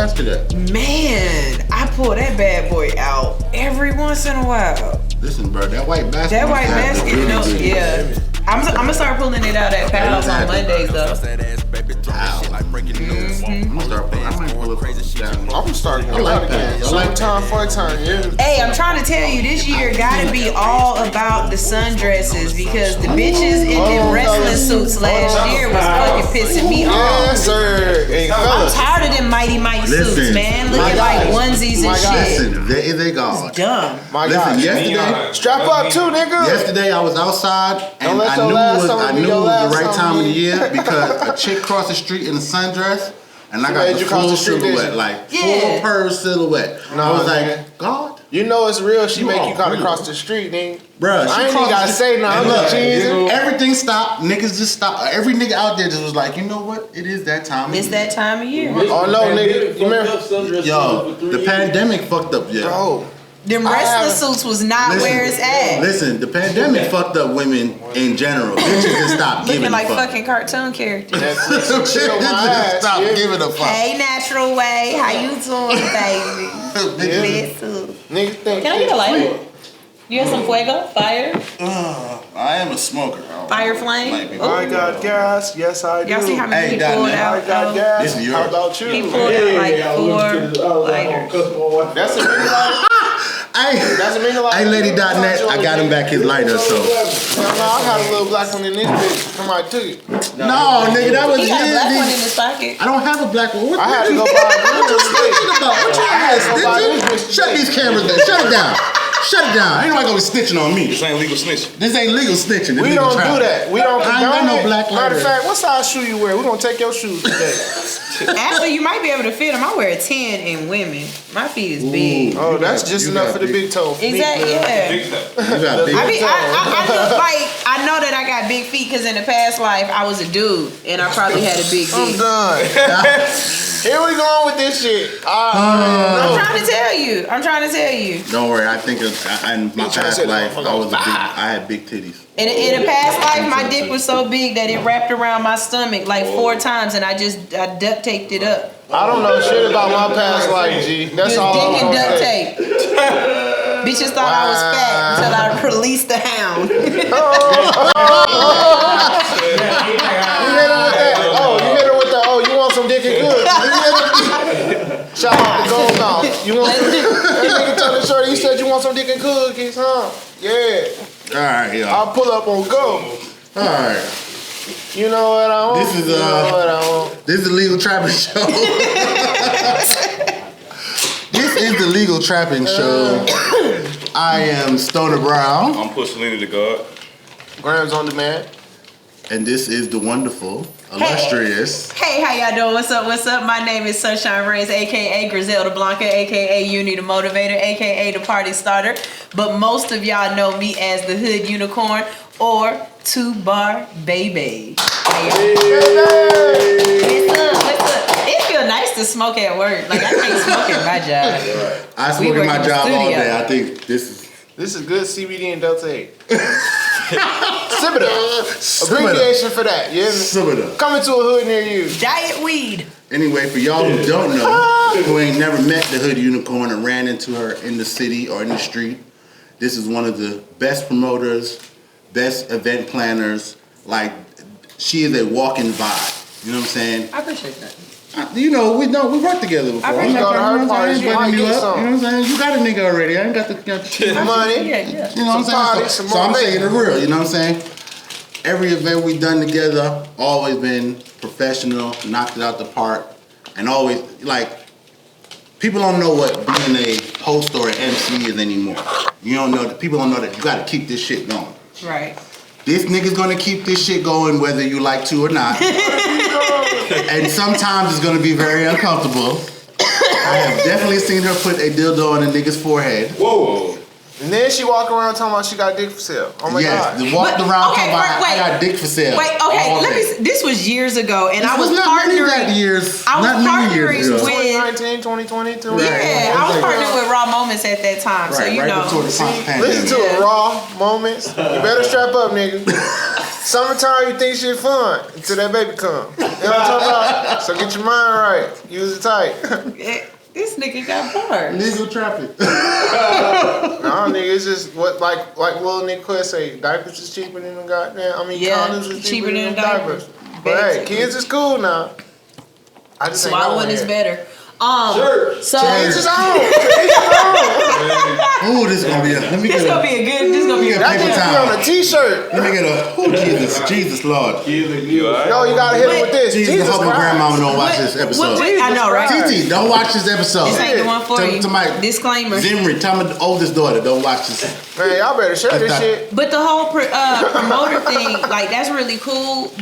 basket at? Man, I pull that bad boy out every once in a while. Listen, bro, that white basket. That white basket, yeah. I'm gonna start pulling it out at Pal's on Mondays though. I'm gonna start pulling. I might pull it down. I'm gonna start I like that. I like time for a time, yeah. Hey, I'm trying to tell you, this year gotta be all about the sundresses because the bitches in them wrestling suits last year was fucking pissing me off. Yes, sir. Hey, I'm tired of them mighty suits, man. Looking like onesies and shit. Listen, they gone. It's dumb. My God. Yesterday, strap up too, nigga. Yesterday I was outside and I knew it was the right time of the year because a chick crossed the street in a sundress and I got the full silhouette, like full purr silhouette. I was like, God. You know it's real. She make you come across the street, nigga. Bruh, I ain't even gotta say nothing. Look, everything stopped. Niggas just stopped. Every nigga out there just was like, you know what? It is that time of year. It's that time of year. Oh no, nigga. You remember? Yo, the pandemic fucked up, Bro. Them wrestling suits was not where it's at. Listen, the pandemic fucked up women in general. Bitches just stopped giving a fuck. Looking like fucking cartoon characters. Bitches just stopped giving a fuck. Hey, Natural Way. How you doing, baby? Niggas think. Can I get a lighter? You have some fuego? Fire? I am a smoker. Fire flame? I got gas. Yes, I do. Y'all see how many he pulled out? I got gas. This is yours. How about you? He pulled out like 4 lighters. That's a mini lighter. Hey, Lady.net, I got him back his lighter, so. No, I had a little black one in this bitch. Somebody took it. No, nigga, that was He got a black one in his. his pocket. I don't have a black one. What I had to go buy a blue one. What you ass? Shut these cameras down. Shut it down. Shut it down. Ain't nobody gonna be snitching on me. This ain't legal snitching. This ain't legal snitching. We don't do that. We don't I ain't got no black Matter lighter. of fact, what size shoe you wear? We're gonna take your shoes today. Actually, you might be able to fit them. I wear a 10 in women. My feet is big. Oh, that's just enough for the big toe. Exactly, yeah. You got big. I mean, I look like, I know that I got big feet because in the past life, I was a dude and I probably had a big I'm dick. done. Here we going with this shit. I'm trying to tell you. Don't worry. I think in my past life, I had big titties. In a past life, my dick was so big that it wrapped around my stomach like 4 times, and I duct taped it up. I don't know shit about my past life, G. That's all I'm Dick and gonna duct say. tape. Bitches thought I was fat until I released the hound. You hit her with that. Oh, you hit her with the. Oh, you want some dick and good? Shout out to Gold Mouth. You want some dick? That nigga told the shorty, you said you want some dick and cookies, huh? Yeah. All right, y'all. I'll pull up on go. All right. You know what I want. This is This is the Legal Trapping Show. This is the Legal Trapping Show. I am Stoner Brown. I'm Pussolini the God. Grams on demand. And this is the wonderful, illustrious. Hey, how y'all doing? What's up? My name is Sunshine Reyes, aka Griselda Blanca, aka Uni the Motivator, aka the Party Starter. But most of y'all know me as the Hood Unicorn or 2-Bar Baby. Hey, what's up? It feels nice to smoke at work. Like I can't smoke at my job. I smoke at my job all day. I think this is good CBD and Delta 8. Sip it up. Abbreviation for that. Yeah. Sip it up. Coming to a hood near you. Diet weed. Anyway, for y'all who don't know, who ain't never met the Hood Unicorn and ran into her in the city or in the street, this is one of the best promoters, best event planners. Like, she is a walking vibe. You know what I'm saying? I appreciate that. You know, we worked together before. I'm not her parties, you might get some. You know what I'm saying? You got a nigga already. I ain't got the money. Yeah. You know what I'm saying? So I'm saying it real. You know what I'm saying? Every event we done together, always been professional, knocked it out the park, and always like people don't know what being a host or an MC is anymore. You don't know. People don't know that you got to keep this shit going. Right. This nigga's gonna keep this shit going whether you like to or not. And sometimes it's gonna be very uncomfortable. I have definitely seen her put a dildo on a nigga's forehead. Whoa. And then she walk around talking about she got dick for sale. Oh my God. Yes, walked around talking about I got dick for sale. Wait, okay, this was years ago, and I was not partnering. Many years. I was not many partnering years ago. with 2019, 2020. Yeah, I was partnering with Raw Moments at that time, so you know. Before the pandemic. Listen to it, Raw Moments. You better strap up, nigga. Summertime, you think shit fun until that baby come. You know what I'm talking about? So get your mind right. Use it tight. This nigga got bars. Legal trapping. No, nigga, it's just what like little nigga Quest say. Diapers is cheaper than the goddamn. I mean, condoms is cheaper than diapers. But hey, kids is cool now. I just Swallow one is better. Sure. So Change his own. Ooh, this is gonna be a. Let me this get gonna a. be a good. This gonna be a That That paper just be towel. on a t-shirt. Let me get a. Oh Jesus Lord. You alright? No, you gotta hit him with this. Jesus, I hope my Christ. grandmama don't watch this episode. I know, right? TT, don't watch this episode. This ain't the one for you. To my Disclaimer. Zimri, tell my oldest daughter, don't watch this. Man, y'all better share this That's shit. But the whole promoter thing, like that's really cool.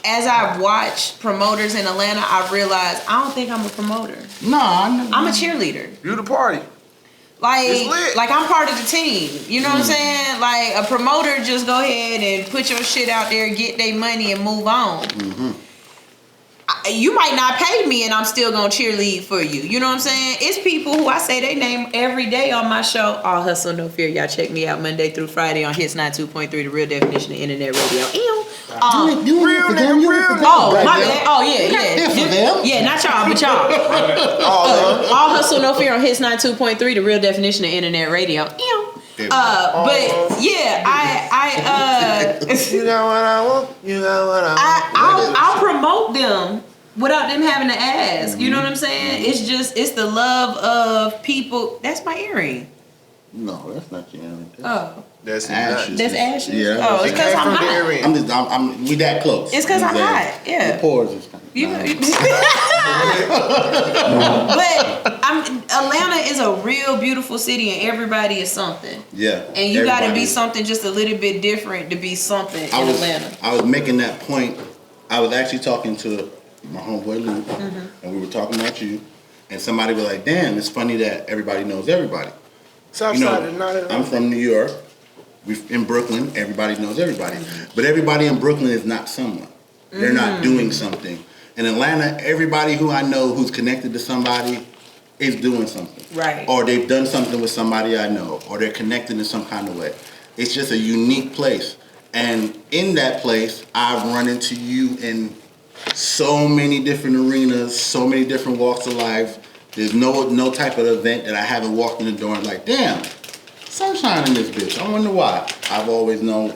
As I watch promoters in Atlanta, I realized I don't think I'm a promoter. Nah, I'm a cheerleader. You the party. It's lit. Like I'm part of the team. You know what I'm saying? Like a promoter just go ahead and put your shit out there, get their money and move on. You might not pay me and I'm still gonna cheerlead for you. You know what I'm saying? It's people who I say they name every day on my show. All hustle, no fear. Y'all check me out Monday through Friday on Hits 92.3, the real definition of internet radio. You real for nigga, them, you real for them. Oh, Right my there. bad. Oh, yeah. For them. Yeah, not y'all, but y'all. All hustle, no fear on Hits 92.3, the real definition of internet radio. But yeah, I You got what I want. You got what I want. I'll promote them without them having to ask. You know what I'm saying? It's the love of people. That's my earring. No, that's not your earring. Oh, That's Ashes. that's ashes. Yeah. Oh, it's because I'm hot. I'm we that close. It's because I'm hot. The Yeah. pores is kind of. You know, but Atlanta is a real beautiful city, and everybody is something. Yeah. And you got to be Everybody- something just a little bit different to be something in Atlanta. I was making that point. I was actually talking to my homeboy Luke, and we were talking about you, and somebody was like, "Damn, it's funny that everybody knows everybody." Southside is not at all. I'm from New York. In Brooklyn, everybody knows everybody, but everybody in Brooklyn is not someone. They're not doing something. In Atlanta, everybody who I know who's connected to somebody is doing something. Right. Or they've done something with somebody I know, or they're connected in some kind of way. It's just a unique place. And in that place, I've run into you in so many different arenas, so many different walks of life. There's no type of event that I haven't walked in the door and like, damn, sunshine in this bitch. I wonder why. I've always known,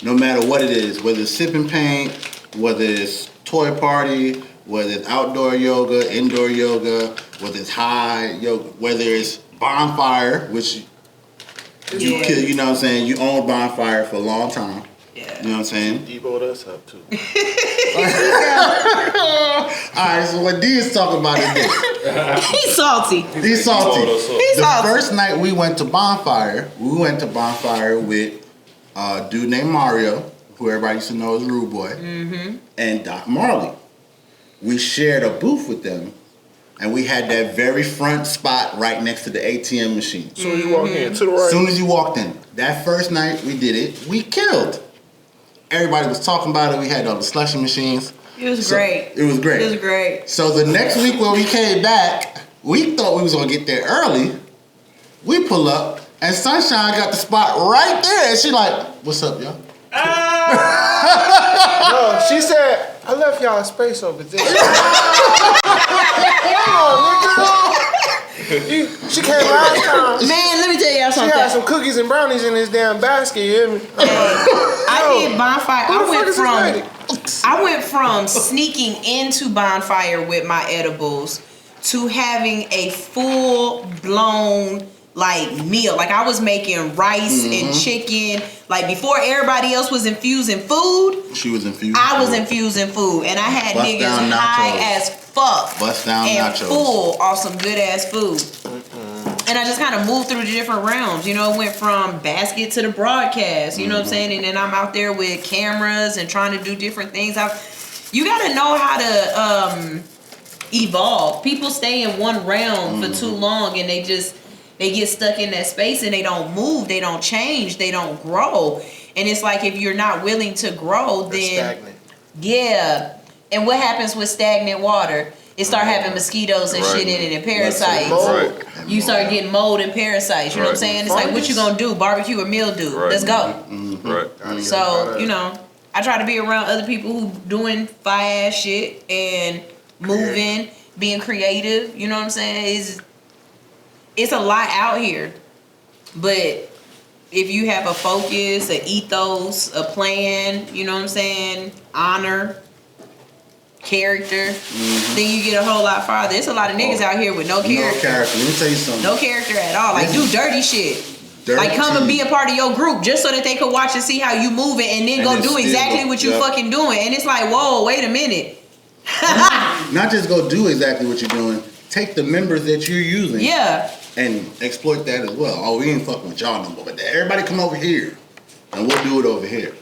no matter what it is, whether it's sipping paint, whether it's toy party, whether it's outdoor yoga, indoor yoga, whether it's high yoga, whether it's bonfire, which you know what I'm saying, you owned bonfire for a long time. Yeah. You know what I'm saying? Deboed us up too. Alright, so what D is talking about is this. He's salty. He's salty. He's The salty. first night we went to bonfire with a dude named Mario, who everybody used to know as Rude Boy, and Doc Marley. We shared a booth with them, and we had that very front spot right next to the ATM machine. As soon as you walk in, to the As right. soon as you walked in. That first night we did it, we killed. Everybody was talking about it. We had all the slushy machines. It was great. It was great. It was great. So the next week when we came back, we thought we was gonna get there early. We pull up, and Sunshine got the spot right there. And she like, "What's up, y'all?" No, she said, I left y'all a space over there. She came last time. Man, let me tell y'all She something. had some cookies and brownies in this damn basket, you hear me? I did bonfire. Who the fuck is this lady? I went from sneaking into bonfire with my edibles to having a full blown meal. Like I was making rice and chicken. Like before everybody else was infusing food, She was infused. I was infusing food, and I had Bust niggas down high nachos. as fuck Bust down and nachos. full off some good ass food. And I just kind of moved through the different realms, went from basket to the broadcast, you know what I'm saying? And then I'm out there with cameras and trying to do different things. You got to know how to evolve. People stay in one realm for too long, and they get stuck in that space, and they don't move, they don't change, they don't grow. And it's like if you're not willing to grow, They're then stagnant. yeah. And what happens with stagnant water? It start having mosquitoes and shit in it and parasites. Mold. You start getting mold and parasites. You know what I'm Right. saying? It's like, what you gonna do? Barbecue or mildew? Right. Let's go. Right. So, you know, I try to be around other people who doing fire ass shit and moving, being creative. You know what I'm saying? It's a lot out here. But if you have a focus, an ethos, a plan, you know what I'm saying, honor, character, then you get a whole lot farther. There's a lot of niggas out here with no character. No character. Let me tell you something. No character at all. Like, do dirty shit. Like, come and be a part of your group just so that they could watch and see how you moving and then go do exactly what you fucking doing. And it's like, whoa, wait a minute. Not just go do exactly what you're doing. Take the members that you're using. Yeah. And exploit that as well. Oh, we ain't fucking with y'all no more. But everybody come over here. And we'll do it over here.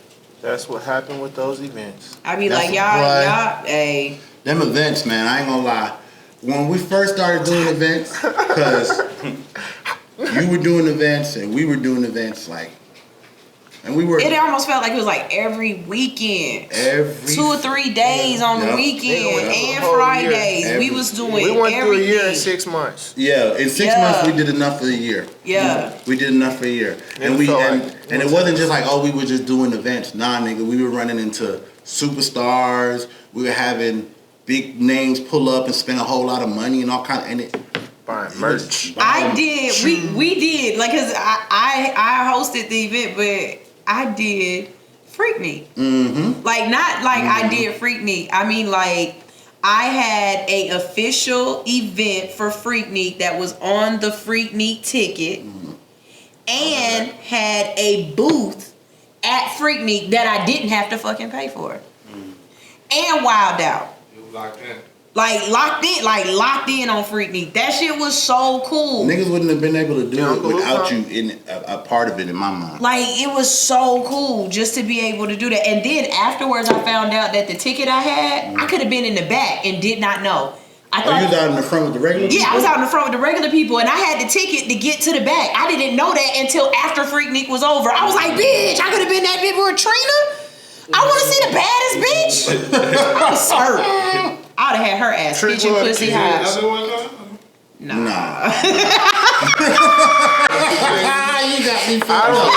That's what happened with those events. I be like, y'all, hey. Them events, man, I ain't gonna lie. When we first started doing events, because you were doing events and we were doing events, like, and we were. It almost felt like it was like every weekend. 2 or 3 days on the weekend and Fridays. We was doing everything. We went through a year in 6 months. Yeah, in 6 months we did enough for a year. Yeah. We did enough for a year. And it wasn't just like, oh, we were just doing events. Nah, nigga, we were running into superstars. We were having big names pull up and spend a whole lot of money and all kind of, and it buying merch. I did. We did. Like, cause I hosted the event, but I did Freaknik. Like, not like I did Freaknik. I mean, like, I had a official event for Freaknik that was on the Freaknik ticket, and had a booth at Freaknik that I didn't have to fucking pay for, and Wild Out. You locked in. Like, locked in on Freaknik. That shit was so cool. Niggas wouldn't have been able to do it without you in a part of it in my mind. Like, it was so cool just to be able to do that. And then afterwards, I found out that the ticket I had, I could have been in the back and did not know. I thought, you was out in the front with the regular people? Yeah, I was out in the front with the regular people, and I had the ticket to get to the back. I didn't know that until after Freaknik was over. I was like, bitch, I could have been that bitch with Trina. I want to see the baddest bitch. I was hurt. I would have had her ass bitching pussy high. Nah. You got me fucked up.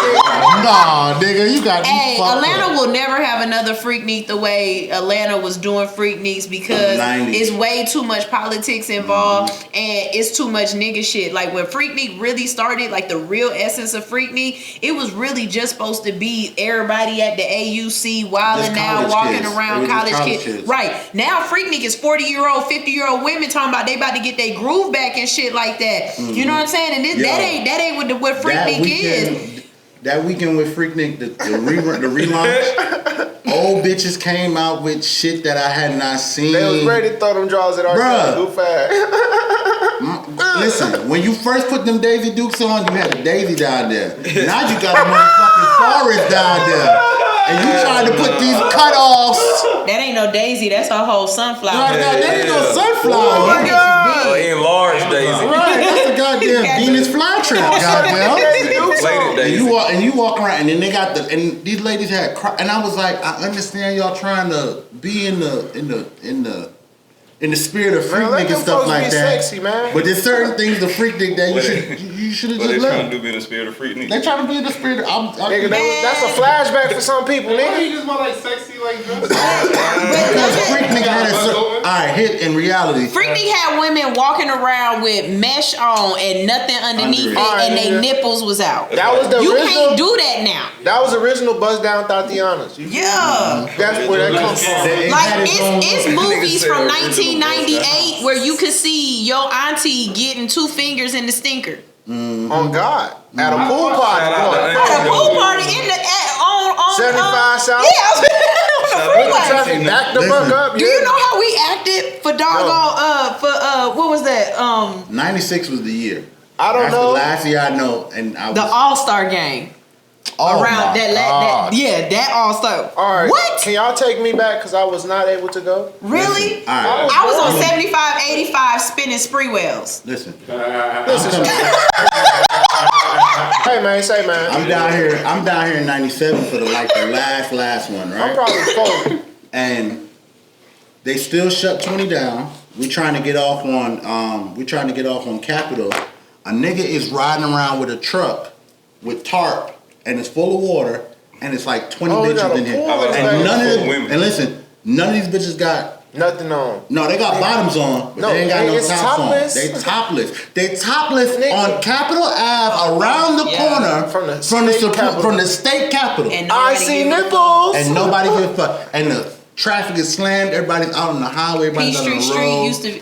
Nah, nigga, you got me fucked up. Atlanta will never have another Freaknik the way Atlanta was doing Freakniks, because it's way too much politics involved and it's too much nigga shit. Like, when Freaknik really started, like the real essence of Freaknik, it was really just supposed to be everybody at the AUC wilding out, walking around, college kids. Right. Now Freaknik is 40-year-old, 50-year-old women talking about they about to get their groove back and shit like that. You know what I'm saying? And that ain't what Freaknik is. That weekend with Freaknik, the relaunch, old bitches came out with shit that I had not seen. They was ready to throw them draws at our goof ass. Listen, when you first put them Daisy Dukes on, you had a Daisy down there. Now you got a motherfucking Forest down there. And you trying to put these cutoffs. That ain't no Daisy, that's a whole sunflower. Right, that ain't no sunflower. Oh my God. Enlarged Daisy. Right, that's a goddamn Venus flytrap, goddamn. And you walk around, and then they got and these ladies had, and I was like, I understand y'all trying to be in the spirit of Freaknik and stuff like that. Sexy, man. But there's certain things the Freaknik that you should have just They let. trying to be in the spirit of Freaknik. They trying to be in the spirit of. Nigga, that's a flashback for some people, nigga. You just want like sexy like dress. Because Freaknik had alright, hit in reality. Freaknik had women walking around with mesh on and nothing underneath it, and their nipples was out. That was the you original. can't do that now. That was original Buzz Down Tatianas. That's where that comes from. Like, it's movies from 1998 where you could see your auntie getting 2 fingers in the stinker. On God. At a pool party. At a pool party on 75 South. Yeah, Back the fuck up. Do you know how we acted for doggone what was that? 96 was the year. I don't know. That's the last year I know, and I was The All-Star game. Around that All-Star. All right. What? Can y'all take me back? Because I was not able to go. Really? Listen, all right. I was on 75, 85 spinning spree wells. Listen. Hey man, say man. I'm down here in 97 for the last one, right? I'm probably 40. And they still shut 20 down. We trying to get off on Capitol. A nigga is riding around with a truck with tarp and it's full of water, and it's like 20 Oh, we got bitches a in here. pool in And there. none of them, Women. and listen, none of these bitches got. Nothing on. No, they got bottoms on, but No, they ain't got no it's tops topless. on. They topless. They topless Nigga. on Capitol Ave around the Yeah. corner From the from the state capitol. from the state capitol. And I nobody see give a fuck. nipples. And nobody give a fuck. And the traffic is slammed. Everybody's out on the highway. Everybody's out on Peachtree the Street road. used to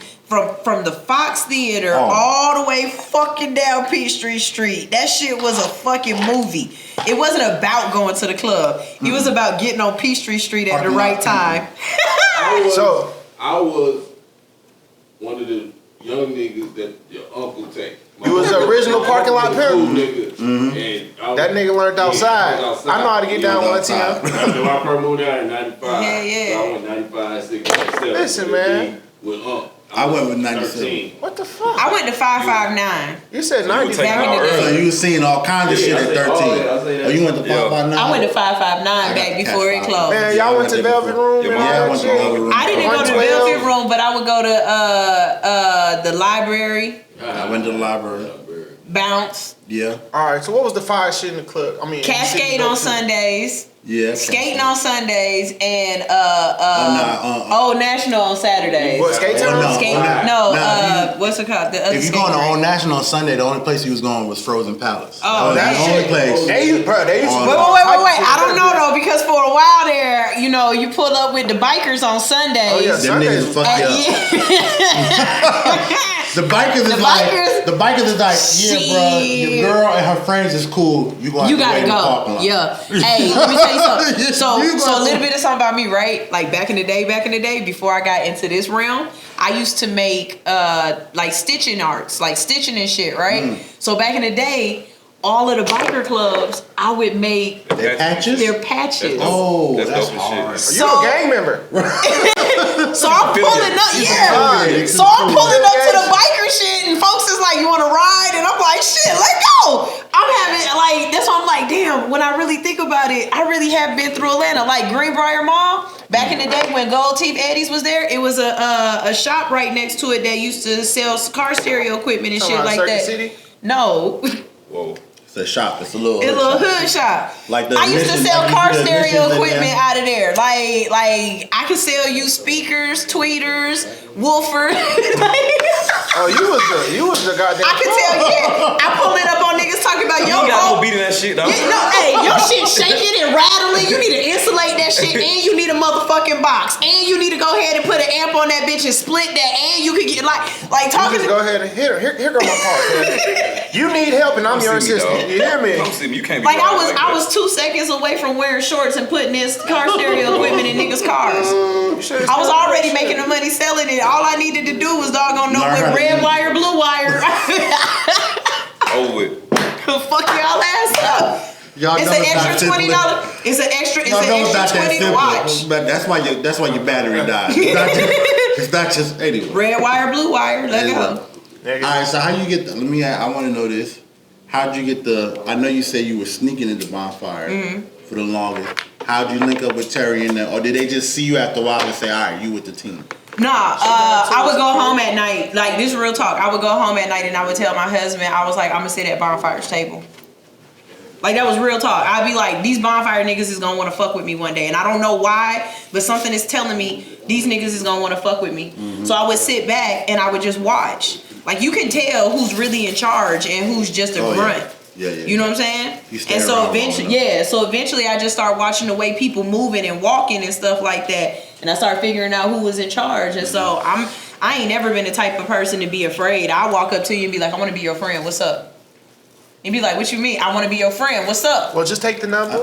from the Fox Theater Oh. all the way fucking down Peachtree Street. That shit was a fucking movie. It wasn't about going to the club. It was about getting on Peachtree Street at the Parking right lot. time. So I was one of the young niggas that your uncle take. You was the original parking lot pimp? Cool nigga. And I was, that nigga learned Yeah, outside. I was outside. I know how to get down was one outside. time. After I first moved out in 95. Yeah, yeah. So I went 95, 6, 7. Listen, man. With I went with 97. 13. What the fuck? I went to 559. You said You 90. would take Back in my the day. So early. you was seeing all kinds of Yeah, shit I at say 13. all that, I say that. Oh, you went to Yeah. 559? I went to 559 I back got before it catch closed. Man, y'all went to Velvet Room Yeah, and my- all Yeah, I that went to shit? Velvet Room. I didn't go to the 112. Velvet Room, but I would go to the library, I went to the library. bounce, Yeah. All right, so what was the fire shit in the club? I mean, Cascade you on said Sundays, Yeah. skating on Sundays, and nah, Old National on Saturdays. What, skate town? no. Skate, Nah, what's it called? The other If you skate going to rink. Old National on Sunday, the only place you was going was Frozen Palace. Oh, that was that the only shit. place. They used to On- Wait. I don't know though, because for a while there, you know, you pull up with the bikers on Sundays. Oh, yeah. Them niggas fuck you And up. The bikers is like, yeah, bro, your girl and her friends is cool. You gonna have You to wait gotta in the parking go. lot. Yeah. Hey, let me tell you something. So You a gonna- little bit of something about me, right? Like back in the day, before I got into this realm, I used to make like stitching arts, like stitching and shit, right? So back in the day, all of the biker clubs, I would make Their patches? their patches. Oh, That's that's dope as hard. shit. You a gang member. So I'm pulling up, affiliated. So I'm pulling up to the biker shit, and folks is like, "You want to ride?" And I'm like, "Shit, let go." I'm having like, that's why I'm like, damn. When I really think about it, I really have been through Atlanta, like Greenbrier Mall. Back in the day when Gold Teeth Eddie's was there, it was a shop right next to it that used to sell car stereo equipment and shit Talking about like that. Circuit City? No, Whoa. It's a shop. It's a little. it's a little hood shop. Like the I used to admissions- sell like car the stereo admissions in equipment there. out of there. Like I could sell you speakers, tweeters, woofers. Oh, you was the goddamn. I can tell, yeah. I pull it up on niggas talking about You yo. ain't got no beat in that shit, though. Yeah, no, hey, your shit shaking and rattling. You need to insulate that shit, and you need a motherfucking box, and you need to go ahead and put an amp on that bitch and split that, and you could get like You talking. just go ahead and hit her. Here go my call. You need help, and I'm Come your see me, assistant. dog. You hear me? Come see me. You can't be Like I wild was 2 seconds away from wearing shorts and putting this car stereo equipment in niggas' cars. I was already making the money selling it. All I needed to do was doggone know Learn how with to red use wire, blue wire. Over it. Fuck y'all ass up. Y'all It's know an it's not extra simple. $20. It's an extra. It's Y'all know an it's not extra that 20 to simple. watch. But that's why your battery died. It's not just anyway. Red wire, blue wire. Let go. Nigga. All right, so how you get? Let me. I want to know this. How'd you get the? I know you said you were sneaking into bonfire for the longest. How'd you link up with Terry in there, or did they just see you after a while and say, "All right, you with the team"? Nah, I would go home at night. Like this real talk. I would go home at night and I would tell my husband, I was like, I'm gonna sit at bonfire's table. Like that was real talk. I'd be like, these bonfire niggas is gonna want to fuck with me one day, and I don't know why, but something is telling me these niggas is gonna want to fuck with me. So I would sit back and I would just watch. Like you can tell who's really in charge and who's just a grunt. Yeah. You know what I'm saying? You stay And so around eventually, long enough. so eventually I just started watching the way people moving and walking and stuff like that. And I started figuring out who was in charge. And so I ain't never been the type of person to be afraid. I walk up to you and be like, I want to be your friend. What's up? And be like, what you mean? I want to be your friend. What's up? Well, just take the number.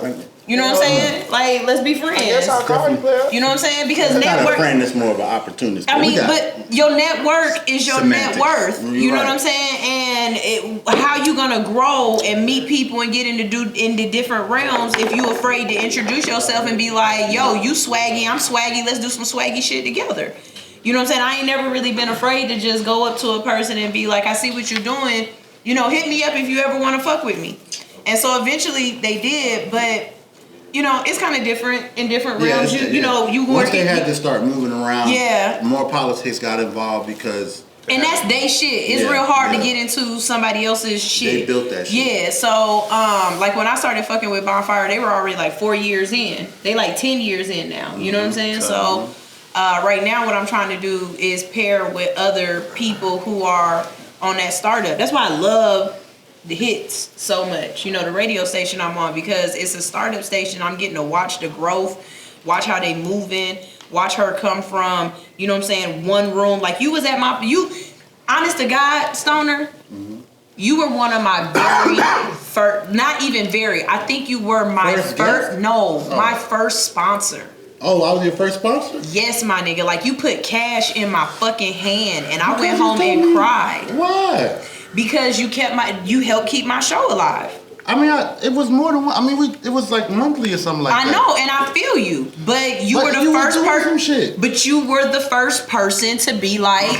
You know what I'm saying? Like, let's be friends. That's how card you play. You know what I'm saying? Because That's not a network. friend. That's more of an opportunist. I we mean, got- but your network is your Semantics. net worth. You're You know right. what I'm saying? And how you gonna grow and meet people and get into different realms if you afraid to introduce yourself and be like, yo, you swaggy, I'm swaggy, let's do some swaggy shit together. You know what I'm saying? I ain't never really been afraid to just go up to a person and be like, I see what you're doing. You know, hit me up if you ever want to fuck with me. And so eventually they did, but you know, it's kind of different in different realms. You know, you once work they it- had to start moving around. Yeah. More politics got involved because And that's they shit. It's real hard to get into somebody else's shit. They built that shit. Yeah, so like when I started fucking with Bonfire, they were already like 4 years in. They like 10 years in now. You know what I'm saying? So right now what I'm trying to do is pair with other people who are on that startup. That's why I love the hits so much. You know, the radio station I'm on, because it's a startup station. I'm getting to watch the growth, watch how they moving. Watch her come from, you know what I'm saying, one room. Like you was at honest to God, Stoner, you were one of my very first, not even very, I think you were my my first sponsor. Oh, I was your first sponsor? Yes, my nigga. Like you put cash in my fucking hand and I went home and cried. Why? Because you helped keep my show alive. I mean, it was more than one. I mean, it was like monthly or something like that. I know, and I feel you, but you were the first person. But you were the first person to be like,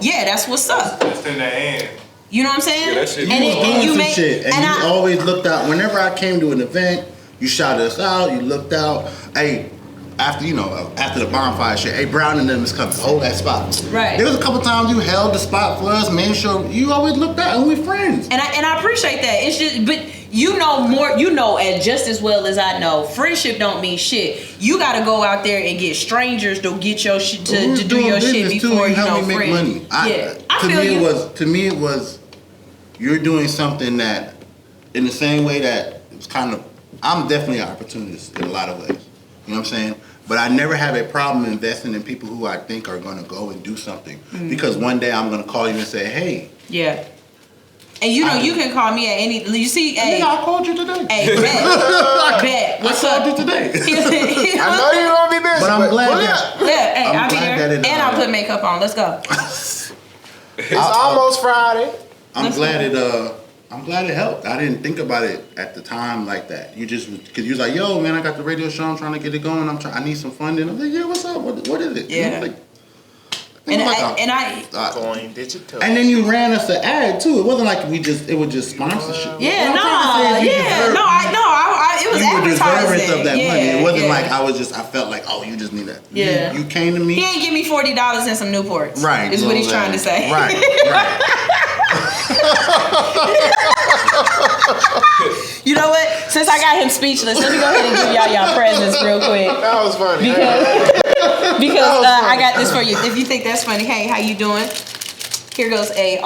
yeah, that's what's up. It's in the hand. You know what I'm saying? Yeah, that shit. You was doing some shit, and you always looked out. Whenever I came to an event, you shouted us out. You looked out. Hey, after the bonfire shit, hey, Brown and them is coming. Hold that spot. Right. There was a couple times you held the spot for us, made sure you always looked out, and we friends. And I appreciate that. It's just, but you know more. You know as just as well as I know. Friendship don't mean shit. You got to go out there and get strangers to get your shit to do your shit before you know make money. To me it was you're doing something that in the same way that it's kind of. I'm definitely an opportunist in a lot of ways. You know what I'm saying? But I never have a problem investing in people who I think are going to go and do something. Because one day I'm going to call you and say, hey. Yeah. And you know, you can call me at any. You see, hey. I called you today. Hey, bet. What's I up? called you today. I know you're going to be busy. But I'm glad that. Yeah, hey, I'll be glad there. that And I'll put makeup on. Let's go. It's almost Friday. I'm glad it helped. I didn't think about it at the time like that. You just, because you was like, yo, man, I got the radio show. I'm trying to get it going. I need some funding. I'm like, yeah, what's up? What is it? Yeah. Going digital. And then you ran us an ad too. It wasn't like it was just sponsorship. Yeah, it was you were advertising. deserving of that money. It wasn't like I felt like, oh, you just need that. Yeah. You came to me. He ain't give me $40 and some Newports. Right. Is what he's trying to say. Right. You know what? Since I got him speechless, let me go ahead and give y'all presents real quick. That was funny. Because I got this for you. If you think that's funny, hey, how you doing? Here goes a.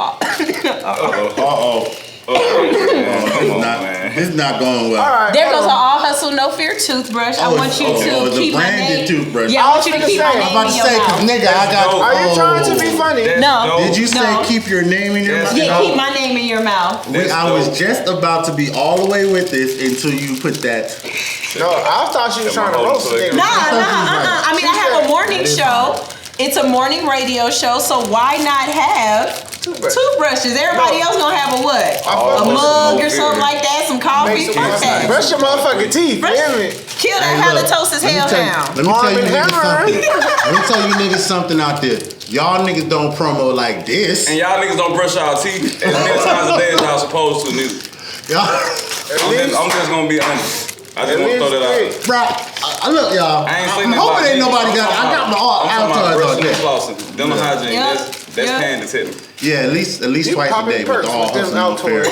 It's not going well. All right, there goes an All Hustle No Fear toothbrush. I want you to keep my name. Toothbrush. Yeah, I want you to keep my name in your mouth. Nigga, I got. Are you trying to be funny? No. Did you say keep your name in your mouth? Yeah, keep my name in your mouth. I was just about to be all the way with this until you put that. No, I thought you was trying to roast it. Nah. I mean, I have a morning show. It's a morning radio show, so why not have toothbrushes? Everybody else gonna have a what? A mug or something like that, some coffee. Fuck that. Brush your motherfucking teeth, damn it. Kill that halitosis hellhound. Let me tell you niggas something out there. Y'all niggas don't promo like this. And y'all niggas don't brush y'all teeth as many times a day as y'all supposed to, nigga. I'm just gonna be honest. I just want to throw that out. Bro, look, y'all. I'm hoping ain't nobody got. I got my all out on that. Dental hygiene. That's pain detecting. Yeah, at least twice a day with all fair.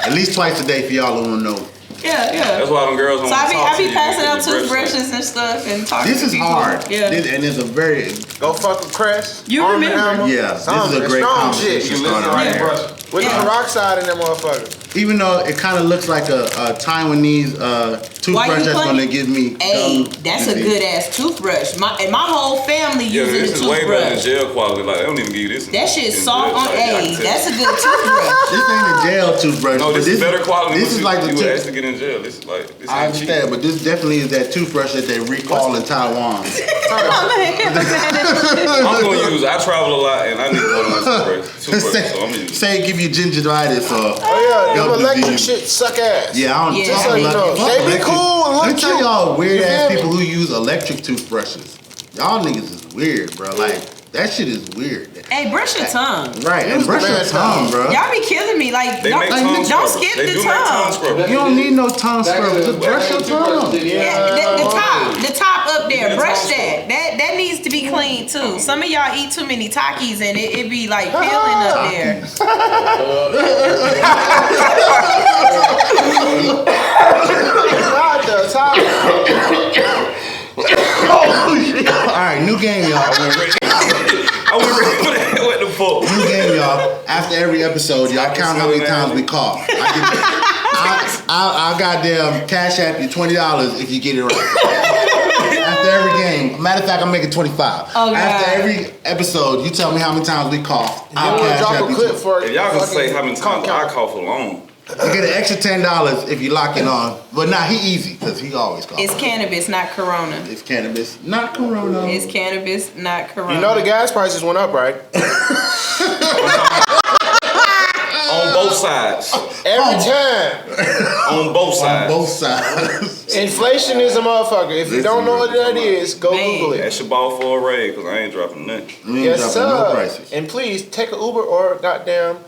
At least twice a day for y'all who don't know. Yeah. That's why them girls don't. So I be passing out toothbrushes and stuff and talking. This is hard. Yeah. And it's a very. Go fuck with Crest. You remember? Yeah, this is a great conversation starter right here. With the peroxide in that motherfucker. Even though it kind of looks like a Taiwanese toothbrush that's going to give me. Hey, that's a good ass toothbrush. My whole family using the toothbrush. This is way better than gel quality. Like, they don't even give you this. That shit's soft on A. That's a good toothbrush. This ain't a gel toothbrush. No, this is better quality. This is like the you actually get in jail. This is like. This I understand, but this definitely is that toothbrush that they recall in Taiwan. I'm gonna use. I travel a lot, and I need to go to my toothbrush. So I'm using. Say it give you gingivitis or. Oh yeah, them electric shit suck ass. Yeah, I don't. Yeah. Just so you know, they be cool and Let look me tell cute. y'all weird ass people who use electric toothbrushes. Y'all niggas is weird, bro. Like that shit is weird. Hey, brush your tongue. Right, and brush your tongue, bro. Y'all be killing me. Like, don't skip the tongue. You don't need no tongue scrub. Just brush your tongue. Yeah, the top up there. Brush that. That needs to be clean too. Some of y'all eat too many Takis and it be like peeling up there. Not the top. Alright, new game, y'all. I went ready for that. What the fuck? New game, y'all. After every episode, y'all count how many times we cough. I'll goddamn cash app you $20 if you get it right. After every game. Matter of fact, I'm making 25. Oh, After God. every episode, you tell me how many times we cough. I'll You wanna cash drop app a you clip 20. for If y'all can say how many times I count. cough alone. You get an extra $10 if you lock it on. But nah, he easy, because he always coughs. It's cannabis, not Corona. It's cannabis, not Corona. It's cannabis, not Corona. You know the gas prices went up, right? On both sides. Every time. On both On sides. both sides. Inflation is a motherfucker. If you don't know what that is, go Man. Google it. That's your ball for a raid, because I ain't dropping nothing. We ain't Yes, dropping no sir. prices. And please take an Uber or goddamn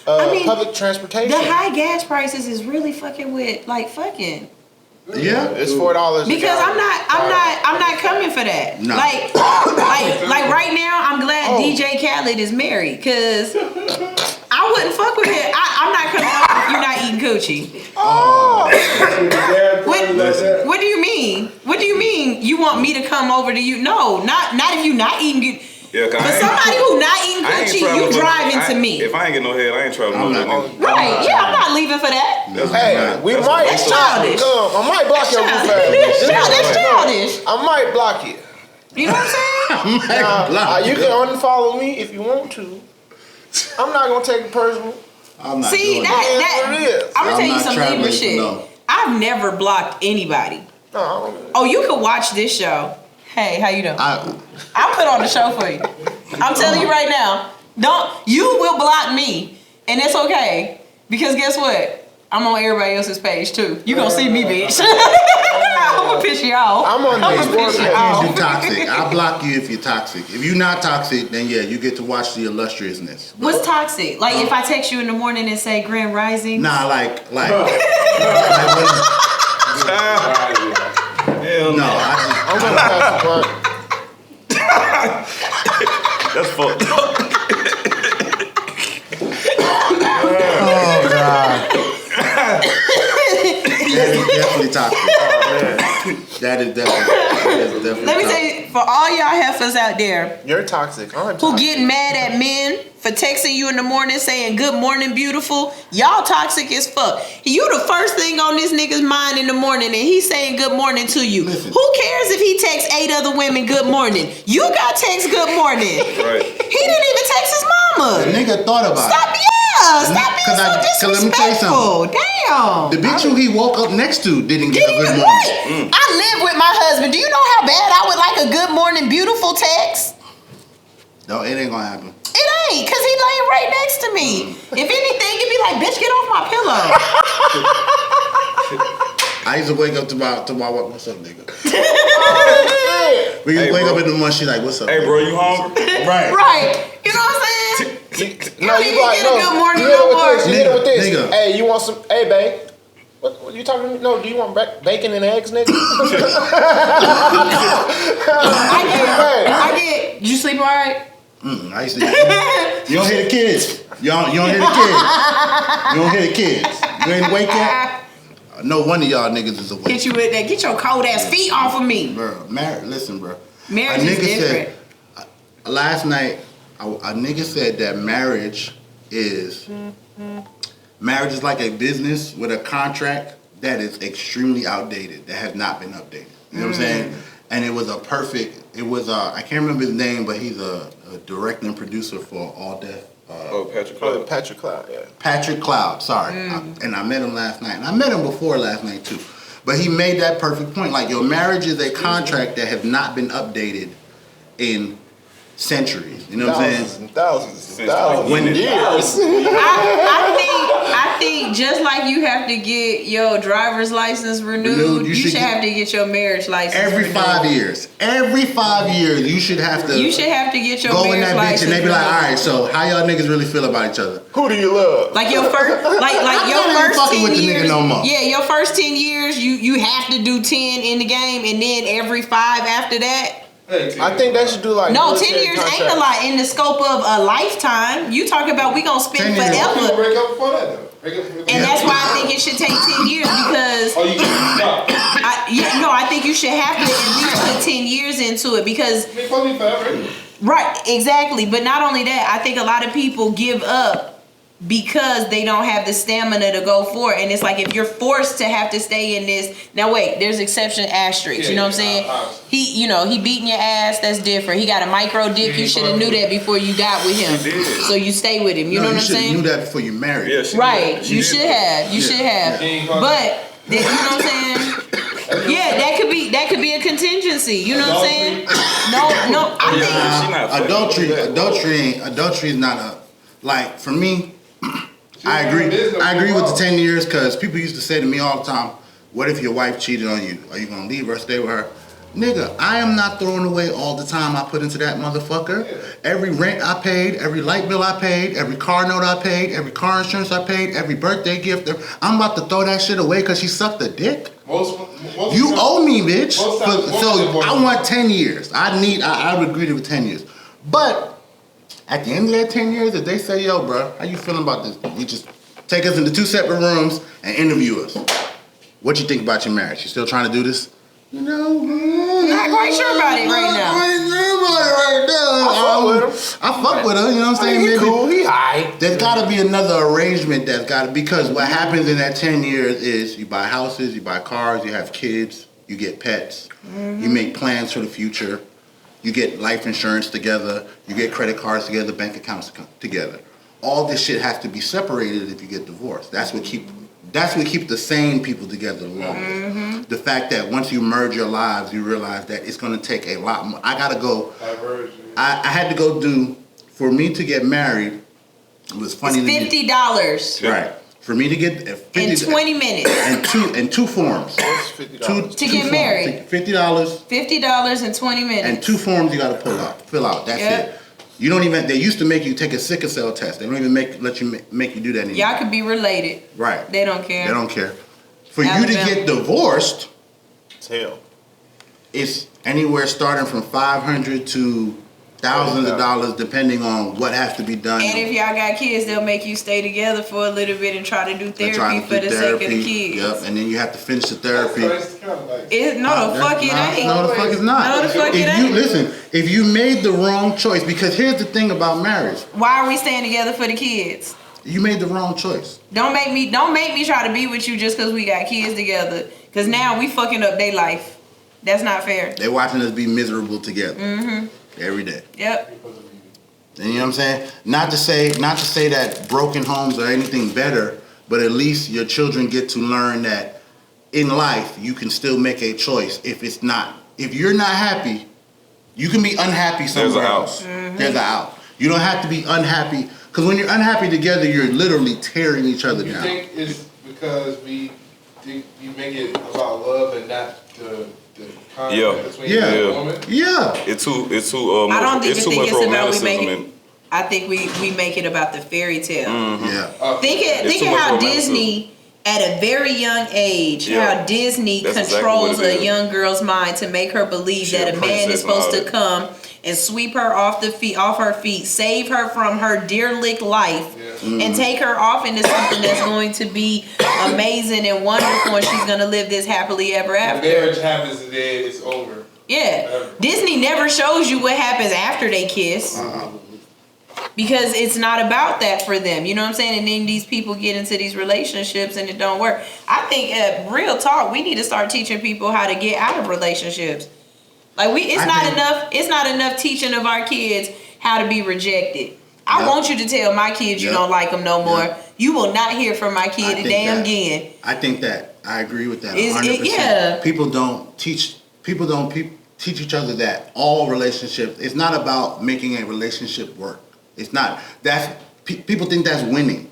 I mean, public transportation. The high gas prices is really fucking with like fucking. Yeah. It's $4. Because I'm not coming for that. No. Like right now, I'm glad DJ Khaled is married because I wouldn't fuck with him. I'm not coming over if you're not eating coochie. What do you mean? What do you mean? You want me to come over to you? No, not if you're not eating. Yeah, But somebody who not eating coochie, you driving to me. If I ain't get no head, I ain't traveling no nigga. Right? Yeah, I'm not leaving for that. Hey, we might That's childish. I might block your roof That's childish. I might block you. You know what I'm saying? Now, you can unfollow me if you want to. I'm not gonna take it personal. I'm not See doing It is what that it is. I'm gonna I'm tell you not some traveling Libra for shit. no. I've never blocked anybody. No, I don't- Oh, you can watch this show. Hey, how you doing? I, I'll put on the show for you. I'm telling you right now. You will block me, and it's okay because guess what? I'm on everybody else's page too. You gonna see me, bitch. I'm gonna piss you off. I'm on the I'ma piss you off. you toxic. I'll block you if you're toxic. If you're not toxic, then yeah, you get to watch the illustriousness. What's toxic? Like if I text you in the morning and say Grand Rising. Nah, like when, Hell no, I I'm gonna pass the blunt. That's fucked up. that is definitely toxic. That is definitely Let me toxic. tell you, for all y'all heifers out there You're toxic. I'm who toxic. get mad at men for texting you in the morning saying good morning beautiful, y'all toxic as fuck. You the first thing on this nigga's mind in the morning and he's saying good morning to you. Listen. Who cares if he texts 8 other women good morning? You got text good morning. Right. He didn't even text his The mama. nigga thought about Stop it. Stop being so Cause let me tell you disrespectful. Damn. The bitch who he woke up next to didn't get a Didn't good even morning. I live with my husband. Do you know how bad I would like a good morning beautiful text? No, it ain't gonna happen. It ain't, cause he laying right next to me. If anything, it'd be like, bitch, get off my pillow. I used to wake up to my what's up, nigga? We Hey, wake bro. up in the morning, she like, what's up? Hey, nigga? bro, you hungry? Right. Right. You know what I'm saying? No, You you didn't like get a no. good morning You hit it no with more. this. You hit it with this. Nigga. Hey, you want some? Hey, babe. What you talking to me? No, do you want bacon and eggs, nigga? I get. Did you sleep all right? I used to. You don't hear the kids. You don't hear the kids. You don't hear the kids. You ain't awake yet? No one of y'all niggas is awake. Get you with that. Get your cold ass feet off of me. Bro, listen, bro. Marriage a is nigga different. said last night. A nigga said that marriage is like a business with a contract that is extremely outdated, that has not been updated. You know what I'm saying? And it was I can't remember his name, but he's a director and producer for All Death. Patrick Oh, Cloud. Patrick Cloud, yeah. Patrick Cloud, sorry. And I met him last night. And I met him before last night too. But he made that perfect point. Like, your marriage is a contract that has not been updated in centuries. You know what I'm saying? Thousands When- of years. I think just like you have to get your driver's license renewed, you should have to get your marriage license Every renewed. 5 years. Every 5 years, you should have to You should have to get your go in marriage that bitch license and they be like, renewed. all right, so how y'all niggas really feel about each other? Who do you love? Like your first, like your not even first fucking 10 with the nigga years. no more. Yeah, your first 10 years, you have to do 10 in the game, and then every 5 after that. I think they should do like No, 10 military years contracts. ain't a lot in the scope of a lifetime. You talk about we gonna spend 10 years. forever. Break up before that though. Break up before that. And that's why I think it should take 10 years because Oh, you can stop. I think you should have to at least put 10 years into it because I mean, fuck me forever. right, exactly. But not only that, I think a lot of people give up because they don't have the stamina to go for it. And it's like if you're forced to have to stay in this. Now wait, there's exception asterisks. You know what I'm saying? He beating your ass. That's different. He got a micro dick. You should have knew that before you got with him. So you stay with him. You know what I'm saying? You knew that before you married. Yeah, she Right. did. You should have. You should have. But you know what I'm saying? Yeah, that could be a contingency. You know what I'm saying? No. I think Adultery is not a like for me. I agree with the 10 years because people used to say to me all the time, "What if your wife cheated on you? Are you gonna leave her, stay with her?" Nigga, I am not throwing away all the time I put into that motherfucker. Every rent I paid, every light bill I paid, every car note I paid, every car insurance I paid, every birthday gift. I'm about to throw that shit away because she sucked a dick. You owe me, bitch. So I want 10 years. I would agree with 10 years. But at the end of that 10 years, if they say, yo, bro, how you feeling about this? You just take us into 2 separate rooms and interview us. What you think about your marriage? You still trying to do this? not quite sure about it right now. I fuck with her, you know what I'm saying? He cool, he aight. There's gotta be another arrangement because what happens in that 10 years is you buy houses, you buy cars, you have kids, you get pets, you make plans for the future. You get life insurance together. You get credit cards together, bank accounts together. All this shit has to be separated if you get divorced. That's what keeps the sane people together the longest. The fact that once you merge your lives, you realize that it's going to take a lot more. I gotta go. I had to go do for me to get married. It was funny. It's $50. Right. For me to get 50 in 20 minutes. And two forms. $50. To get married. $50. $50 in 20 minutes. And 2 forms you gotta fill out. That's it. You don't even. They used to make you take a sickle cell test. They don't even let you do that anymore. Y'all could be related. Right. They don't care. They don't care. For you to get divorced, It's hell. it's anywhere starting from $500 to thousands of dollars, depending on what has to be done. And if y'all got kids, they'll make you stay together for a little bit and try to do therapy for the sake of the kids. Yep, and then you have to finish the therapy. No, the fuck it ain't. No, the fuck it's not. No, the fuck it ain't. Listen, if you made the wrong choice, because here's the thing about marriage. Why are we staying together for the kids? You made the wrong choice. Don't make me try to be with you just because we got kids together. Because now we fucking up their life. That's not fair. They're watching us be miserable together. Every day. Yep. And you know what I'm saying? Not to say that broken homes are anything better, but at least your children get to learn that in life you can still make a choice. If you're not happy, you can be unhappy somewhere else. There's an out. You don't have to be unhappy, because when you're unhappy together, you're literally tearing each other down. You think it's because we think you make it about love and not the conflict between man and woman? Yeah. It's too I don't think it's too much about we romanticism make in it. I think we make it about the fairy tale. Yeah. Think too of much how romanticism. Disney, at a very young age, how Disney That's exactly controls what it a is. young girl's mind to make her believe She that a a man is princess and all supposed to that. come and sweep her off her feet, save her from her derelict life, and take her off into something that's going to be amazing and wonderful, and she's gonna live this happily ever The after. marriage happens and then it's over. Yeah, Disney never shows you what happens after they kiss. Because it's not about that for them, you know what I'm saying? And then these people get into these relationships and it don't work. I think, real talk, we need to start teaching people how to get out of relationships. Like it's not enough teaching of our kids how to be rejected. I want you to tell my kids you don't like them no more. You will not hear from my kid a damn again. I think that I agree with that. Is 100%. it- yeah. People don't teach each other that all relationships. It's not about making a relationship work. It's not. People think that's winning.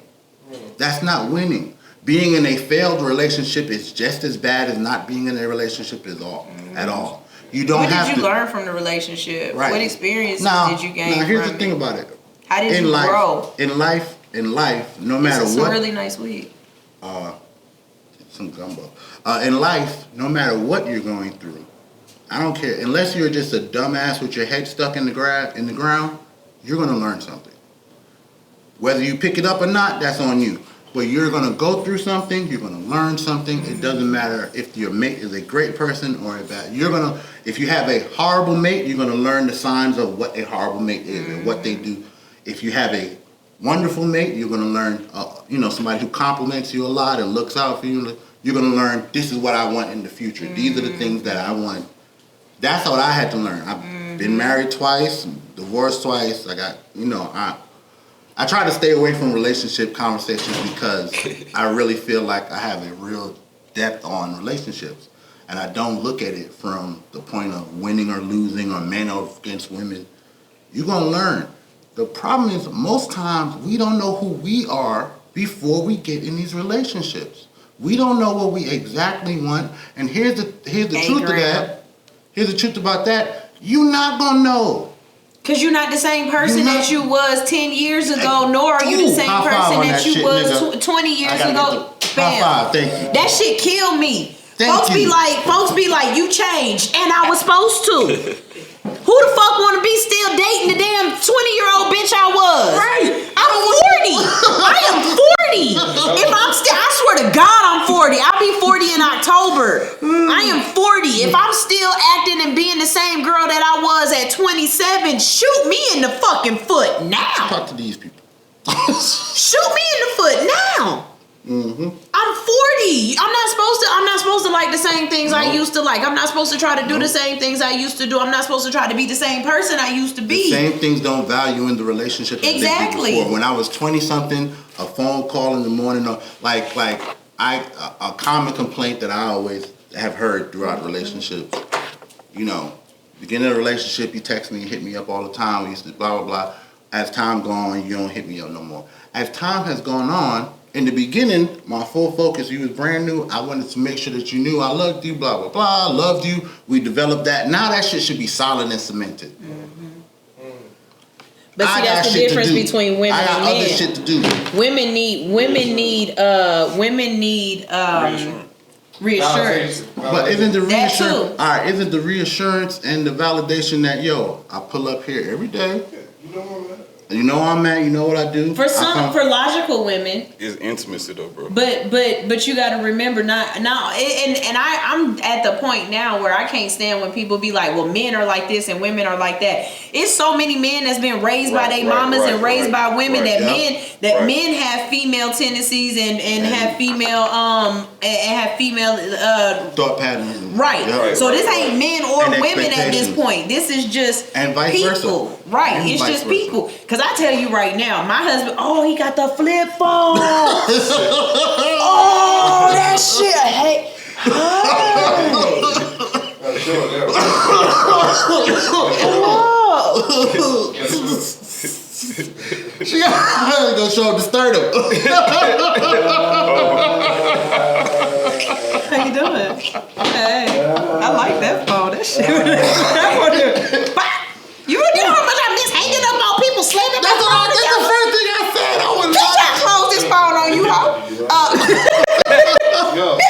That's not winning. Being in a failed relationship is just as bad as not being in a relationship at all. You don't What have did to you learn from the relationship? Right. What experiences did you gain Now, here's from the thing it? about it. How did you grow? In life, no matter This is what. some really nice weed. Some gumbo. In life, no matter what you're going through, I don't care. Unless you're just a dumbass with your head stuck in the ground, you're gonna learn something. Whether you pick it up or not, that's on you. But you're gonna go through something. You're gonna learn something. It doesn't matter if your mate is a great person or a bad. If you have a horrible mate, you're gonna learn the signs of what a horrible mate is and what they do. If you have a wonderful mate, you're gonna learn. Somebody who compliments you a lot and looks out for you. You're gonna learn. This is what I want in the future. These are the things that I want. That's what I had to learn. I've been married twice, divorced twice. I try to stay away from relationship conversations because I really feel like I have a real depth on relationships. And I don't look at it from the point of winning or losing or men against women. You're going to learn. The problem is most times we don't know who we are before we get in these relationships. We don't know what we exactly want. And here's the truth of that. Here's the truth about that. You're not going to know. Because you're not the same person that you was 10 years ago, nor are you the same person that you was 20 years ago. High five, thank you. That shit killed me. Folks be like, you changed, and I was supposed to. Who the fuck want to be still dating the damn 20-year-old bitch I was? Right. I'm 40. I am 40. I swear to God, I'm 40. I'll be 40 in October. I am 40. If I'm still acting and being the same girl that I was at 27, shoot me in the fucking foot now. Talk to these people. Shoot me in the foot now. Mm-hmm. I'm 40. I'm not supposed to like the same things I used to like. I'm not supposed to try to do the same things I used to do. I'm not supposed to try to be the same person I used to be. The same things don't value in the relationship that exactly. they did before. When I was 20-something, a phone call in the morning, a common complaint that I always have heard throughout relationships. Beginning of the relationship, you text me, you hit me up all the time. We used to blah, blah, blah. As time gone on, you don't hit me up no more. As time has gone on, in the beginning, my full focus, you was brand new. I wanted to make sure that you knew I loved you, blah, blah, blah. I loved you. We developed that. Now that shit should be solid and cemented. Mm-hmm. But see, that's the difference between women and men. I got other shit to do. Women need reassurance. But isn't the reassurance? All right, isn't the reassurance and the validation that I pull up here every day? You know where I'm at. You know what I do. For logical women, it's intimacy though, bro. But you got to remember I'm at the point now where I can't stand when people be like, well, men are like this and women are like that. It's so many men that's been raised by their mamas and raised by women men have female tendencies and have female thought patterns. Right. Yep. So this ain't men or women at this point. This is just and vice people. Versa. Right. And it's just versa. people. Because I tell you right now, my husband, he got the flip phone. That shit. Hey. She gotta go show up to Stardom. How you doing? Hey, I like that phone. That shit. You know how much I miss hanging up on people slamming my phone? That's the first thing I said. I was Bitch, I close this phone on you, ho.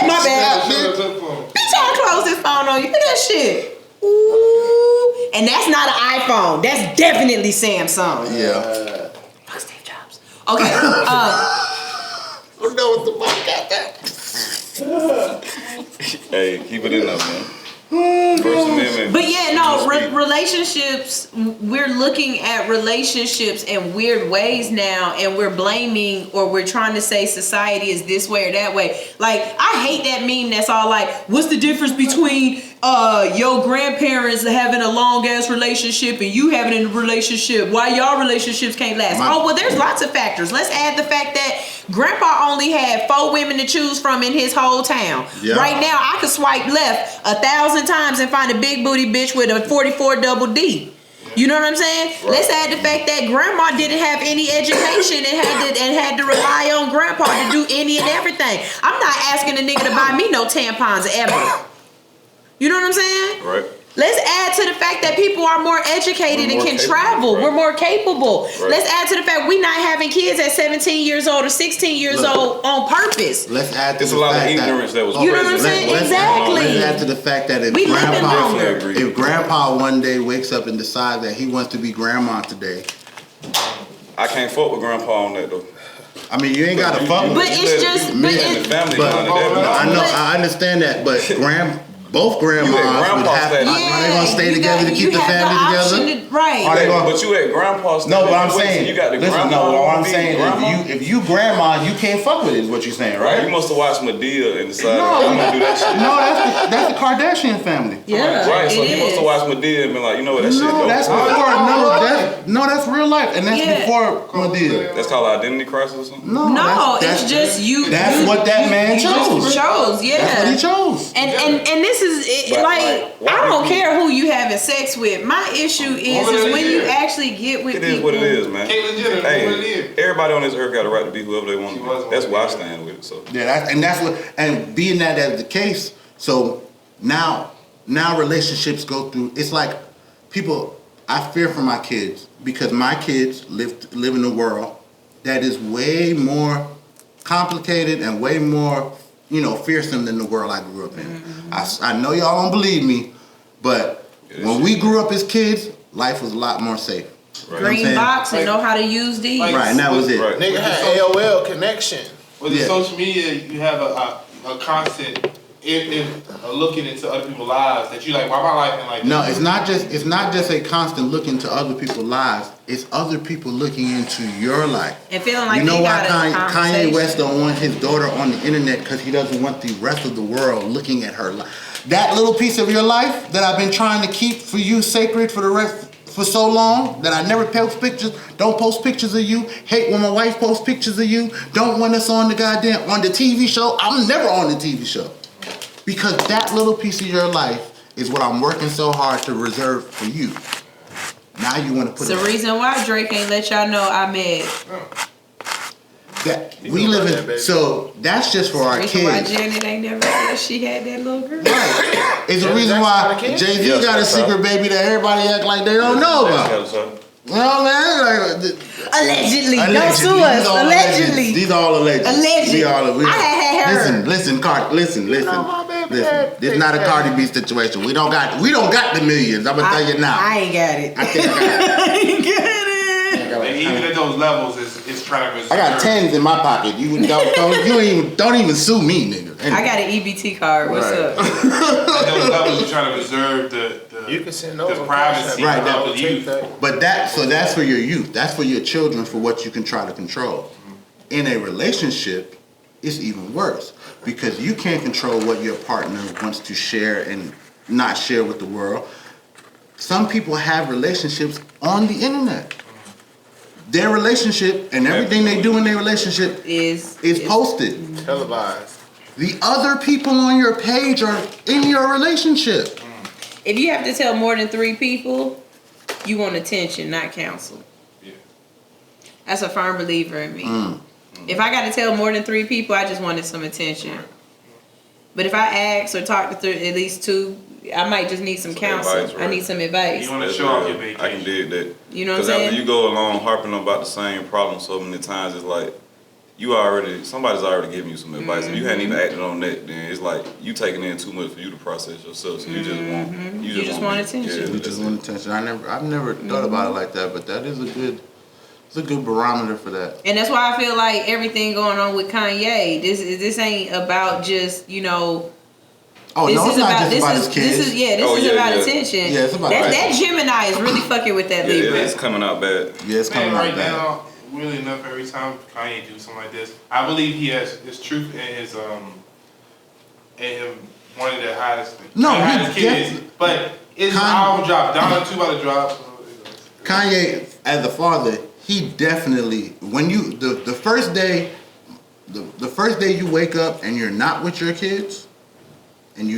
My bad. Bitch, I close this phone on you. Look at that shit. Ooh. And that's not an iPhone. That's definitely Samsung. Yeah. Fuck Steve Jobs. Okay. Who knows what the fuck got that? Hey, keep it in there, man. First Amendment. But yeah, no, relationships, we're looking at relationships in weird ways now, and we're blaming or we're trying to say society is this way or that way. Like, I hate that meme that's all like, what's the difference between your grandparents having a long ass relationship and you having a relationship? Why y'all relationships can't last? Well, there's lots of factors. Let's add the fact that Grandpa only had 4 women to choose from in his whole town. Yeah. Right now, I could swipe left 1,000 times and find a big booty bitch with a 44 double D. You know what I'm saying? Right. Let's add the fact that Grandma didn't have any education and had to rely on Grandpa to do any and everything. I'm not asking a nigga to buy me no tampons ever. You know what I'm saying? Right. Let's add to the fact that people are more educated and can travel. Right. We're more capable. Right. Let's add to the fact we're not having kids at 17 years old or 16 years old on purpose. Let's add to the fact that... There's a lot of ignorance that was present. You know what I'm saying? Exactly. Let's add to the fact that if grandpa one day wakes up and decides that he wants to be grandma today... I can't fuck with grandpa on that, though. I mean, you ain't got to fuck with But it's just... I understand that, but both grandmas would have. Are they gonna stay together to keep the family together? Right. But you at grandpa's. No, but I'm saying you got the listen, grandma. No, what I'm saying is if you grandma, you can't fuck with it. Is what you're saying, right? You must have watched Madea and decided I'm gonna do that shit. No, that's the Kardashian family. Yeah, right. So you must have watched Madea and been like, you know what, that shit. That's real life, and that's before Madea. That's called identity crisis or something. No, it's just you. That's what that man chose. Yeah. That's what he chose. And this is like I don't care who you having sex with. My issue is when you actually get with people. It is what it is, man. Hey, everybody on this earth got a right to be whoever they want to be. That's why I stand with it. So and being that as the case, so now relationships go through. It's like people. I fear for my kids because my kids live in a world that is way more complicated and way more, fearsome than the world I grew up in. Mm-hmm. I know y'all don't believe me, but when we grew up as kids, life was a lot more safe. Right. Green box and know how to use these. Right, and that was it. Right. Nigga had AOL connection. With social media, you have a constant looking into other people's lives that you like. Why my life ain't like this? No, it's not just a constant look into other people's lives. It's other people looking into your life. And feeling like Kanye West don't want his daughter on the internet because he doesn't want the rest of the world looking at her life. That little piece of your life that I've been trying to keep for you sacred for so long that I never post pictures. Don't post pictures of you. Hate when my wife posts pictures of you. Don't want us on the TV show. I'm never on the TV show. Because that little piece of your life is what I'm working so hard to reserve for you. Now you want to put it. It's the reason why Drake ain't let y'all know I'm mad. That we live in, so that's just for our kids. Why Janet ain't never said she had that little girl. Right. It's the reason why Jay-Z got a secret baby that everybody act like they don't know about. You know what I mean? Allegedly. Don't sue us. Allegedly. These all alleged. Allegedly. I had her. Listen. This is not a Cardi B situation. We don't got the millions. I'm gonna tell you now. I ain't got it. I think I ain't got it. And even at those levels, it's trying to reserve. I got tens in my pocket. Don't even sue me, nigga. Anyway. I got an EBT card. What's up? At those levels, you're trying to reserve the privacy of the youth. But that's for your youth. That's for your children, for what you can try to control. In a relationship, it's even worse because you can't control what your partner wants to share and not share with the world. Some people have relationships on the internet. Their relationship and everything they do in their relationship is posted. Televised. The other people on your page are in your relationship. If you have to tell more than 3 people, you want attention, not counsel. Yeah. That's a firm believer in me. If I got to tell more than 3 people, I just wanted some attention. But if I ask or talk to at least 2, I might just need some counsel. Advice, right? I need some advice. You want to show off your vacation. I can dig that. You know what I'm saying? Because after you go along harping about the same problem so many times, it's like somebody's already giving you some advice. If you hadn't even acted on that, then it's like you taking in too much for you to process yourself. So you just want you just want attention. Yeah, you just want attention. I've never thought about it like that, but that is a good barometer for that. And that's why I feel like everything going on with Kanye, this ain't about just, Oh, this no, it's not just about his kids. This is about attention. Yeah, it's about that Gemini is really fucking with that Libra. It's coming out bad. Yeah, it's coming out bad. Now, really enough every time Kanye do something like this, I believe he has his truth in his him wanting to hide his kids. But his album dropped, Donna 2 about to drop. Kanye, as a father, he definitely when you the first day you wake up and you're not with your kids. And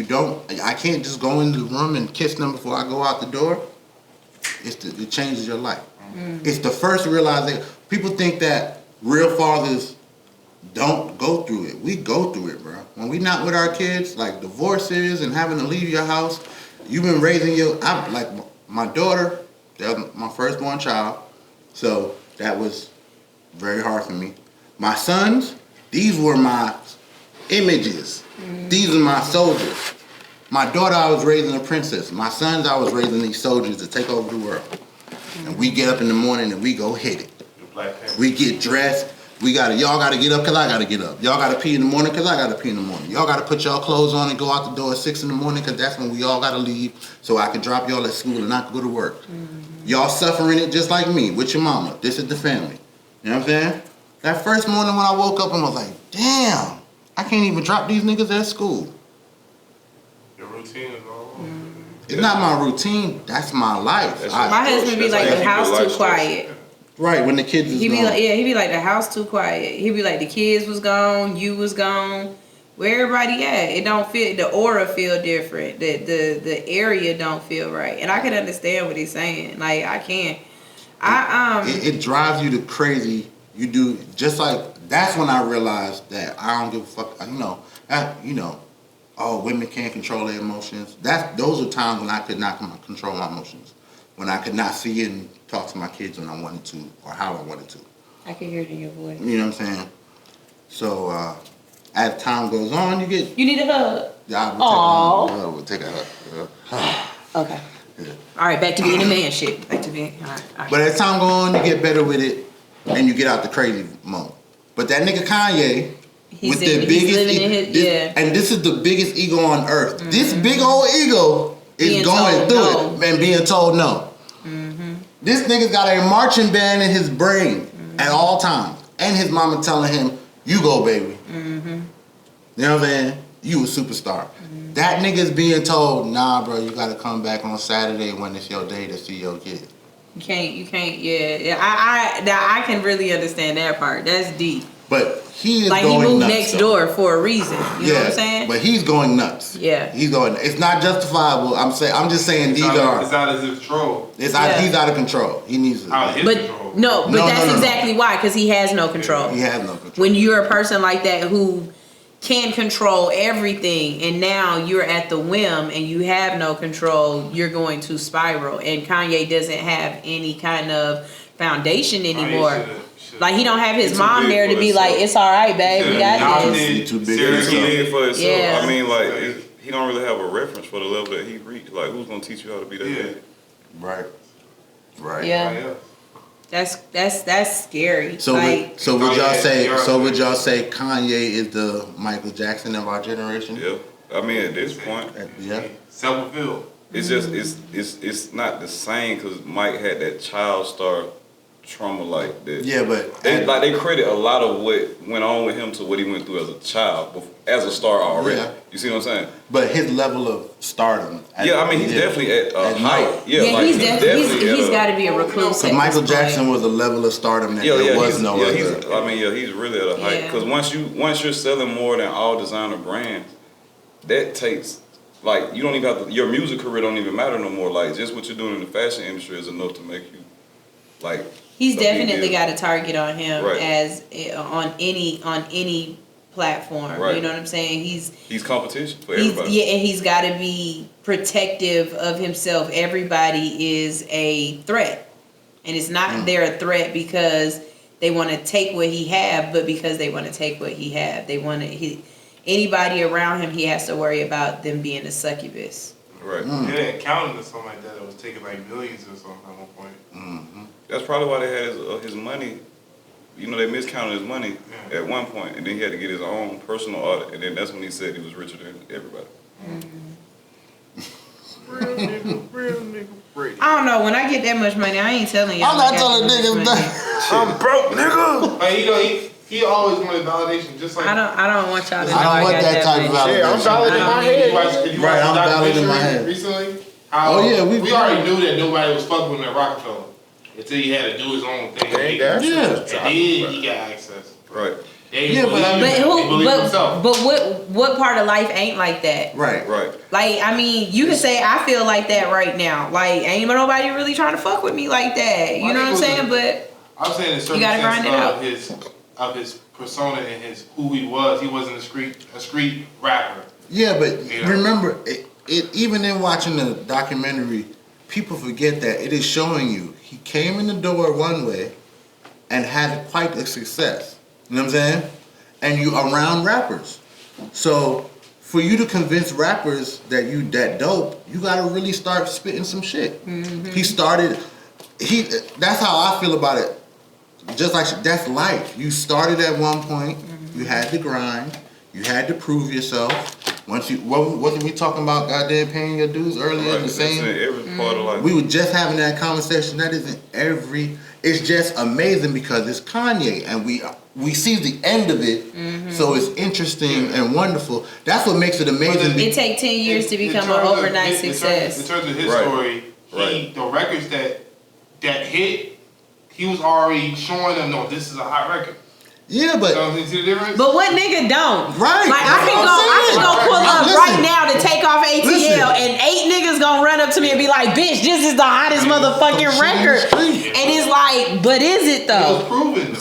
I can't just go into the room and kiss them before I go out the door. It changes your life. It's the first realization. People think that real fathers don't go through it. We go through it, bro. When we not with our kids, like divorces and having to leave your house, you've been raising I'm like my daughter, that was my firstborn child, so that was very hard for me. My sons, these were my images. These are my soldiers. My daughter, I was raising a princess. My sons, I was raising these soldiers to take over the world. And we get up in the morning and we go hit it. We get dressed. Y'all gotta get up because I gotta get up. Y'all gotta pee in the morning because I gotta pee in the morning. Y'all gotta put y'all clothes on and go out the door at 6 in the morning because that's when we all gotta leave so I can drop y'all at school and I can go to work. Y'all suffering it just like me with your mama. This is the family. You know what I'm saying? That first morning when I woke up and was like, damn, I can't even drop these niggas at school. Your routine is all over. It's not my routine. That's my life. My husband be like, the house too quiet. Right, when the kids is He be gone. like, he be like, the house too quiet. He be like, the kids was gone, you was gone. Where everybody at? It don't feel, the aura feel different. The area don't feel right. And I can understand what he's saying. Like, I can. It drives you to crazy. You do, just like, that's when I realized that I don't give a fuck, oh, women can't control their emotions. Those are times when I could not control my emotions. When I could not see and talk to my kids when I wanted to or how I wanted to. I can hear it in your voice. You know what I'm saying? So, as time goes on, you get... You need a hug? Yeah, we'll take a hug. Okay. Yeah. All right, back to being a man shit. Back to being... All right. But as time goes on, you get better with it and you get out the crazy mode. But that nigga Kanye... He's living in his... And this is the biggest ego on earth. Mm-hmm. This big old ego is going through it and being told no. Mm-hmm. This nigga's got a marching band in his brain at all times. And his mama telling him, you go, baby. Mm-hmm. You know what I'm saying? You a superstar. Mm-hmm. That nigga's being told, nah, bro, you gotta come back on Saturday when it's your day to see your kid. You can't, yeah. I can really understand that part. That's deep. But he is like going nuts. Like he moved next door for a reason. You know what I'm saying? But he's going nuts. Yeah. He's going. It's not justifiable. I'm just saying it's out of his control. He's out of control. He needs to. But that's exactly why, because he has no control. He has no control. When you're a person like that who can control everything, and now you're at the whim and you have no control, you're going to spiral. And Kanye doesn't have any kind of foundation anymore. Like, he don't have his mom there to be like, it's all right, babe, we got this. He's too big for himself. Yeah. I mean, like, he don't really have a reference for the level that he reached. Like, who's gonna teach you how to be that big? Right. Yeah. That's scary. So would y'all say Kanye is the Michael Jackson of our generation? Yeah. I mean, at this point, self-fulfilled. It's just it's not the same because Mike had that child star trauma like that. Yeah, but they credit a lot of what went on with him to what he went through as a child, as a star already. Yeah. You see what I'm saying? But his level of stardom. He's definitely at height. He's got to be a recluse. So Michael Jackson was a level of stardom that there was no other. He's really at a height because once you're selling more than all designer brands, that takes. Like, you don't even have to, your music career don't even matter no more. Like, just what you're doing in the fashion industry is enough to make you, like. He's definitely got a target on him as on any platform. Right. You know what I'm saying? He's competition for everybody. Yeah, and he's got to be protective of himself. Everybody is a threat, and it's not they're a threat because they want to take what he have, but because they want to take what he have. They want to. Anybody around him, he has to worry about them being a succubus. Right. They had accounting or something like that was taking like millions or something at one point. Mm-hmm. That's probably why they had his money. You know, they miscounted his money at one point, and then he had to get his own personal audit, and then that's when he said he was richer than everybody. Mm-hmm. Real nigga. I don't know. When I get that much money, I ain't telling y'all. I'm not telling niggas that. I'm broke, nigga. He always wanted validation, just like I don't want y'all to know I don't want that type of validation. Yeah, I'm valid in my head. I'm valid in my head. Recently, we already knew that nobody was fucking with Rockefeller until he had to do his own thing. And then he got access. Right. But what part of life ain't like that? Right. Like, I mean, you can say I feel like that right now. Like, ain't nobody really trying to fuck with me like that. You know what I'm saying? But I'm saying in certain sense of his persona and who he wasn't a street rapper. Yeah, but remember, even in watching the documentary, people forget that it is showing you he came in the door one way and had quite a success. You know what I'm saying? And you around rappers. So for you to convince rappers that you that dope, you gotta really start spitting some shit. That's how I feel about it. Just like that's life. You started at one point, you had to grind, you had to prove yourself. Wasn't we talking about goddamn paying your dues earlier? The same. Every part of life. We were just having that conversation. That isn't every. It's just amazing because it's Kanye, and we see the end of it, so it's interesting and wonderful. That's what makes it amazing. It takes 10 years to become an overnight success. In terms of his story, the records that hit, he was already showing them, no, this is a hot record. Yeah, but But what nigga don't? Right. Like I can go pull up right now to take off ATL, and 8 niggas gonna run up to me and be like, "Bitch, this is the hottest motherfucking record." And it's like, but is it though? It was proven.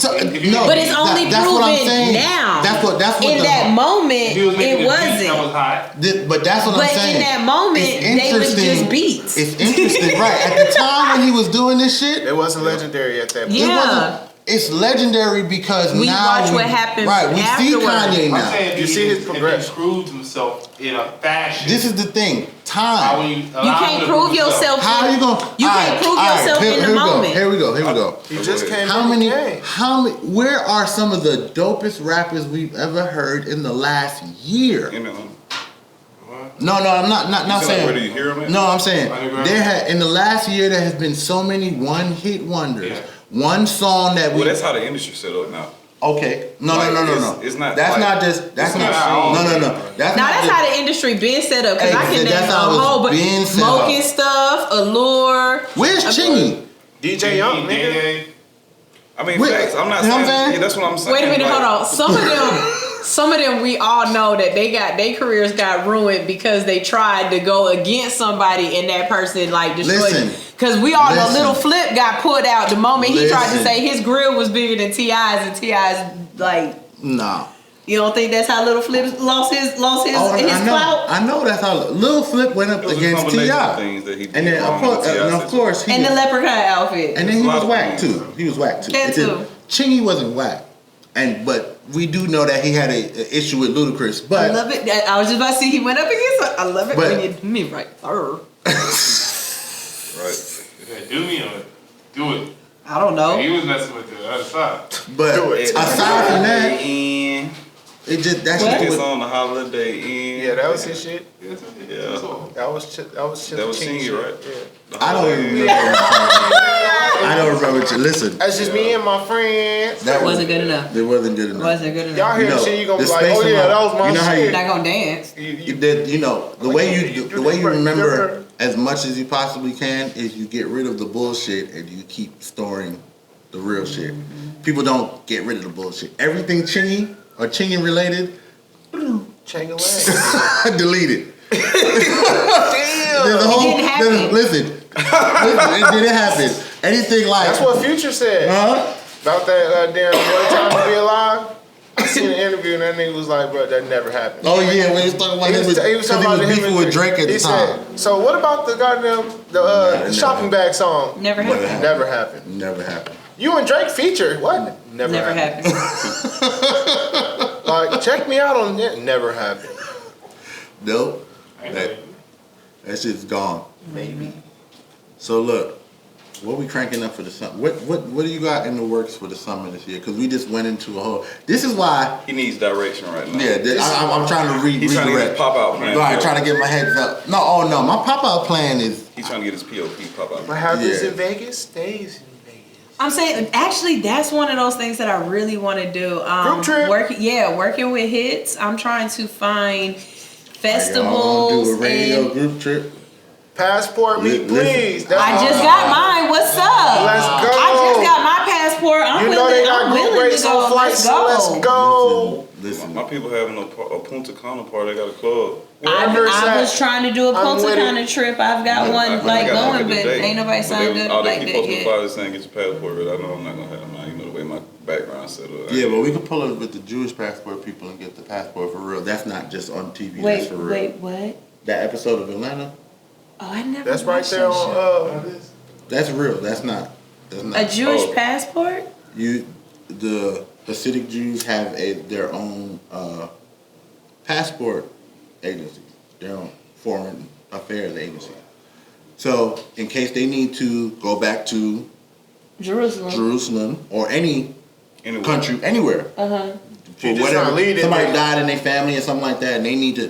No, But it's only proven now. That's what in that moment, it wasn't. That was hot. But that's what I'm saying. But in that moment, they was just beats. It's interesting, right? At the time when he was doing this shit, It wasn't legendary at that point. Yeah. It's legendary because We now watch what happened Right, we see afterwards. Kanye I'm now. saying You see his progression. If he proved himself in a fashion. This is the thing. How Time. will You can't prove yourself. How are you gonna? You can't prove yourself in the moment. Here we go. He just came How in many? the game. Where are some of the dopest rappers we've ever heard in the last year? You know. No, I'm not saying. Where do you hear him at? No, I'm saying in the last year there has been so many one-hit wonders. Yeah. One song that Well, that's how the industry set up now. Okay. No. It's not. That's like, not just. That's it's not. not No. That's Now not that's just, how the industry been set up. Cause Hey, I can name that's a how it's whole bunch. been set Smoking up. stuff, Allure. Where's Chingy? DJ Young, nigga. I mean, Wait, facts. I'm not you know what I'm saying. saying? Yeah, that's what I'm saying. Wait a minute, like, hold on. Some of them we all know that their careers got ruined because they tried to go against somebody and that person like destroyed. Listen. Because we all know Listen. Little Flip got put out the moment he tried to Listen. say his grill was bigger than T.I.'s, and T.I.'s like, No. you don't think that's how Little Flip lost his clout? I know that's how Lil Flip went up It was a against combination of T.I. things that he did And then wrong of with T.I. course he And the leprechaun outfit. and then he A lot was of whack things. too. He was whack too. That It did- too. Chingy wasn't whack. But we do know that he had a issue with Ludacris. I But love it. I was just about to see he went up against. I love it But- when you do me right. Right. Yeah, do me on it. Do it. I don't know. He was messing with the other side. but aside from that, And it just that's What? just it's what, on the holiday end. Yeah, that was his shit. Yeah. That was Chingy, shit. right? Yeah. I don't even remember. I don't remember. Listen, That's just me and my friends. that Wasn't good enough. It wasn't good enough. Wasn't good enough. Y'all hear You know, shit, you gonna be the like, space oh yeah, amount. that was my You know how shit. You're not gonna dance. You know the way you remember as much as you possibly can is you get rid of the bullshit and you keep storing the real shit. People don't get rid of the bullshit. Everything Chingy or Chingy related, Chang-a-lang. delete it. Damn. There's a whole, didn't happen. listen, it didn't happen. Anything like That's what Future said about that damn One Time to Be Alive. I seen an interview and that nigga was like, bro, that never happened. Oh yeah, when he was talking about He was talking about him beefing and with Drake at the he time. said, so what about the goddamn the shopping bag song? Never happened. Never happened. Never happened. You and Drake featured. What? Never happened. Like, check me out on it. Never happened. Nope. That shit's gone. Maybe. So look, what we cranking up for the summer? What do you got in the works for the summer this year? Because we just went into a whole. This is why. He needs direction right now. Yeah, I'm trying to He's trying to get his pop-out plan. Right, trying to get my head up. No, my pop-out plan is. He's trying to get his POP pop-out. What happens Yeah. in Vegas stays in Vegas. I'm saying actually that's one of those things that I really want to do. Group trip? Working with hits. I'm trying to find Y'all festivals do a radio and group trip. Passport me, Listen. please. That's I all. just got mine. What's up? Let's go. I just got my passport. I'm You know they got group willing rates to go. on flights, so Let's let's go. go. Listen. My people having a Punta Cana party. They got a club. Wherever it's I at, was trying to do a I'm Punta with it. Cana trip. I've got one I like got going, a but date. ain't nobody But signed they- up all they like keep that posting yet. flyers saying get your passport, but I know I'm not gonna have mine. You know the way my background set up. Yeah, but we can pull it with the Jewish passport people and get the passport for real. That's not just on TV. That's Wait, for real. what? That episode of Atlanta. Oh, I never. That's right watched there that show. on. That's real. That's not. A Jewish passport. The Hasidic Jews have their own passport agency, their own foreign affairs agency. So in case they need to go back to Jerusalem or any country, anywhere. For whatever, somebody died in their family or something like that, and they need to.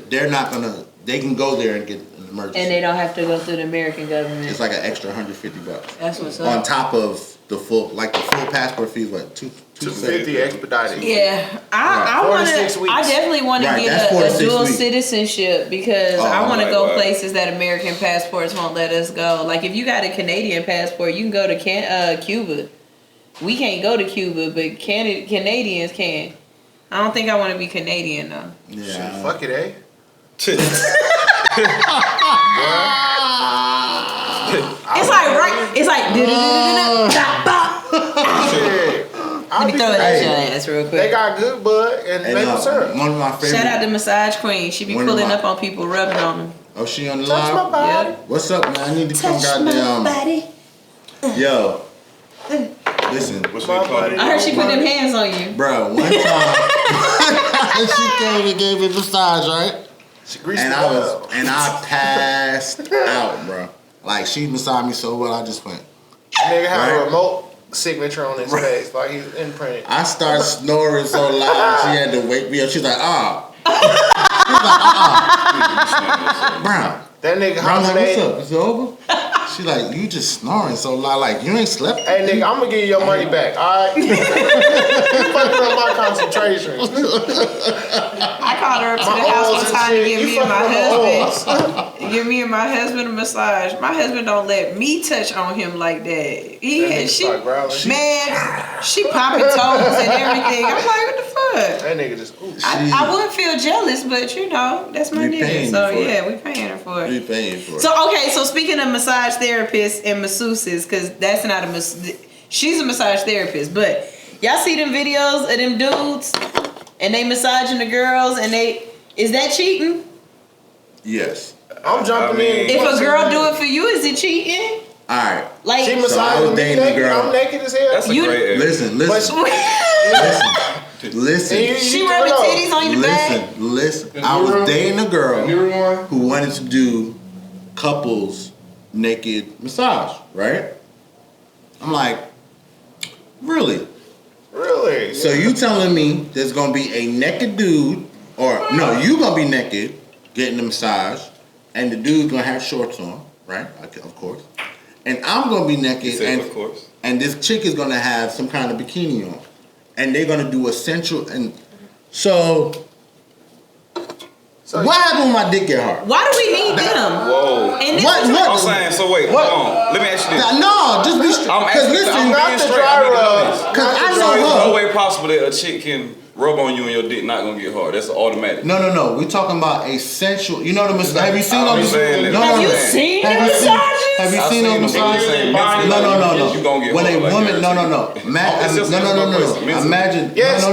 They can go there and get an emergency. And they don't have to go through the American government. It's like an extra $150. That's what's up. On top of the full passport fee is what, $250 expedited. Yeah, I want to. I definitely want to get a dual citizenship because I want to go places that American passports won't let us go. Like if you got a Canadian passport, you can go to Cuba. We can't go to Cuba, but Canadians can. I don't think I want to be Canadian though. Yeah, fuck it, eh? It's like It's like let me throw it at your ass real quick. They got good bud and maple syrup. One of my favorite. Shout out to Massage Queen. She be pulling up on people, rubbing on them. Oh, she on the Touch live? my body. Yeah. What's up, man? I need to come goddamn. Yo. Listen. I heard she put them hands on you. Bro, one time she came and gave me a massage, right? And I passed out, bro. Like she massaged me so well, I just went. Nigga had a remote signature on his face, like he's imprinted. I started snoring so loud, she had to wake me up. She's like, Brown. That nigga Brown, like, what's up? Is it over? She like, you just snoring so loud, like you ain't slept. Hey nigga, I'm gonna give you your money back, alright? You fucking up my concentration. I called her up to the house one time to give me and my husband a massage. My husband don't let me touch on him like that. She popping toes and everything. I'm like, what the fuck? That nigga just I would feel jealous, but you know, that's my nigga. So yeah, we paying her for it. We paying for it. So okay, so speaking of massage therapists and masseuses, because that's not she's a massage therapist, but y'all see them videos of them dudes and they massaging the girls and is that cheating? Yes. I'm jumping in. If a girl do it for you, is it cheating? Alright. Like she massaging me naked, I'm naked as hell. That's a great area. Listen. She rubbing titties on your back. Listen. I was dating a girl who wanted to do couples naked massage, right? I'm like, really? Really? So you telling me there's gonna be a naked dude, or no, you gonna be naked getting the massage, and the dude's gonna have shorts on, right? Of course. And I'm gonna be naked, and this chick is gonna have some kind of bikini on, and they're gonna do a sensual, and so what happened when my dick get hard? Why do we need them? Whoa. And what? I'm saying, so wait, hold on. Let me ask you this. No, just be straight. Because listen, not the dry rub. Because I know there's no way possible that a chick can rub on you and your dick not gonna get hard. That's automatic. No. We're talking about a sensual. You know the massage. Have you seen those? Have you seen the massages? Have you seen those massages? No. You gonna get when a hard woman, like no. Imagine. Yes, No.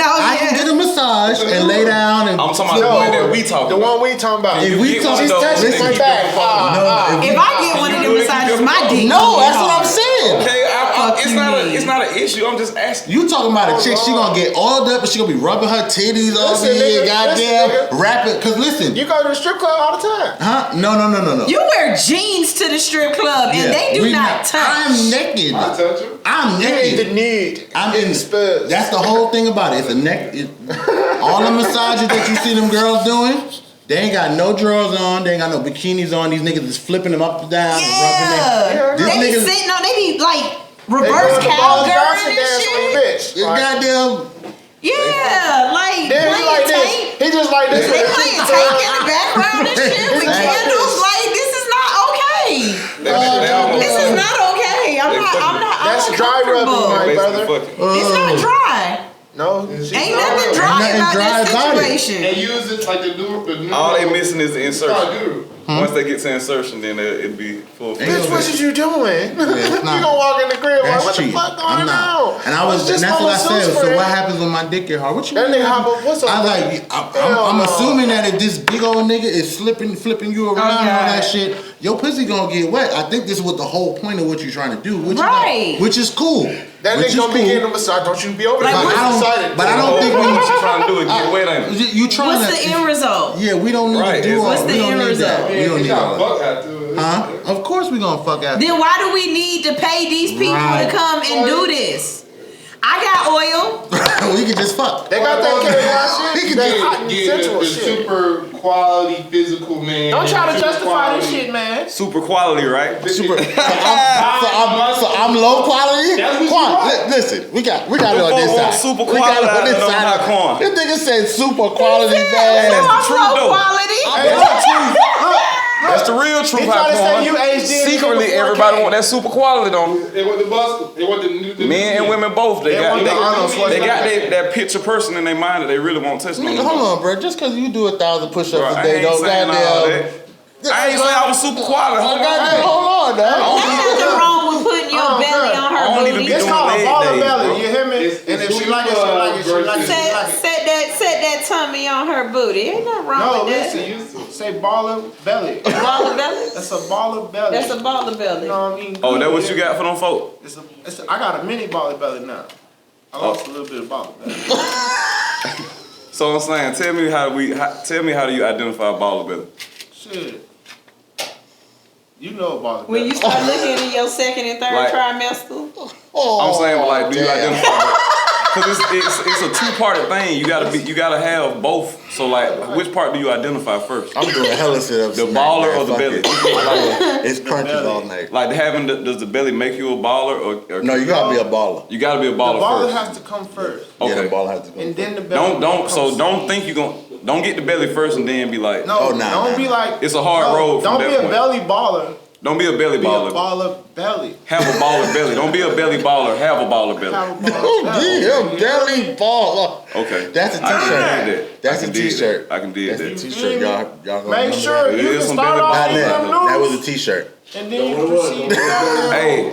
I can get a massage and lay down and. I'm talking about the one that we talking about. The one we talking about. If we talking she's touching my back. If I get one of them massages, my dick. No, that's what I'm saying. Okay, it's not an issue. I'm just asking. You talking about a chick? She gonna get oiled up and she gonna be rubbing her titties over here, goddamn, rapping. Cause listen, you go to the strip club all the time. Huh? No. You wear jeans to the strip club and they do not touch. I'm naked. I touch them. I'm naked. You need the need. I'm in spurs. That's the whole thing about it. It's a neck. All the massages that you see them girls doing, they ain't got no drawers on. They ain't got no bikinis on. These niggas is flipping them up and down and rubbing them. They be sitting on. They be like reverse cowgirl and shit. Goddamn. Yeah, like playing tank. He just like this. They playing tank in the background and shit with candles. Like this is not okay. This is not okay. I'm not. That's dry rubbing, my brother. It's not dry. No, ain't nothing dry about this situation. They use it like the new. All they missing is the insert. Once they get to insertion, then it'd be full. Bitch, what is you doing? You gonna walk in the crib like, what the fuck going on? And that's what I said. So what happens when my dick get hard? What you that mean? nigga hop up, what's up? I'm assuming that if this big old nigga is flipping you around and all that shit, your pussy gonna get wet. I think this is what the whole point of what you're trying to do. Which is cool. That nigga gonna be getting a massage. Don't you be over there. But I don't think what you're trying to do is get wet, ain't it? You trying What's the end result? Yeah, we don't need to do all that. What's the end result? We don't need all that. After. Huh? Of course we gonna fuck after. Then why do we need to pay these people to come and do this? I got oil. We can just fuck. They got that KY shit. That hot and sensual the shit. super quality physical man. Don't try to justify this shit, man. Super quality, right? Super. So I'm low quality. Listen, we got it on this side. Super quality. This nigga said super quality, man. That's the truth, though. That's the real truth. Secretly, everybody want that super quality, don't they? Want the bus. They want the men and women both. They got that picture person in their mind that they really won't touch. Nigga, hold on, bro. Just because you do 1,000 push-ups a day, don't goddamn. I ain't say I was super quality. Hold on, dog. Nothing wrong with putting your belly on her booty. It's called a baller belly. You hear me? And if she like it, she like it. She like it. Set that tummy on her booty. Ain't nothing wrong with that. No, listen. You say baller belly. Baller belly? That's a baller belly. That's a baller belly. You know what I mean? Oh, that what you got for them folk? I got a mini baller belly now. I lost a little bit of baller belly. So I'm saying, tell me how do you identify a baller belly? Shit. You know about when you start looking in your second and third trimester. I'm saying, like, do you identify? Because it's a two-parted thing. You gotta have both. So like, which part do you identify first? I'm doing hella sit-ups. The baller or the belly? It's crunches all night. Like does the belly make you a baller or no? You gotta be a baller. You gotta be a baller. The baller first. has to come first. Okay. Yeah, the baller has to come. And then the belly. Don't think you gonna. Don't get the belly first and then be like. No, don't be like. It's a hard road. Don't be a belly baller. Don't be a belly baller. Be a baller belly. Have a baller belly. Don't be a belly baller. Have a baller belly. Don't be a belly baller. Okay. That's a t-shirt. That's a t-shirt. I can dig that. That's a t-shirt. Y'all gonna make sure you can start off with them noodles. That was a t-shirt. And then you proceed to hey,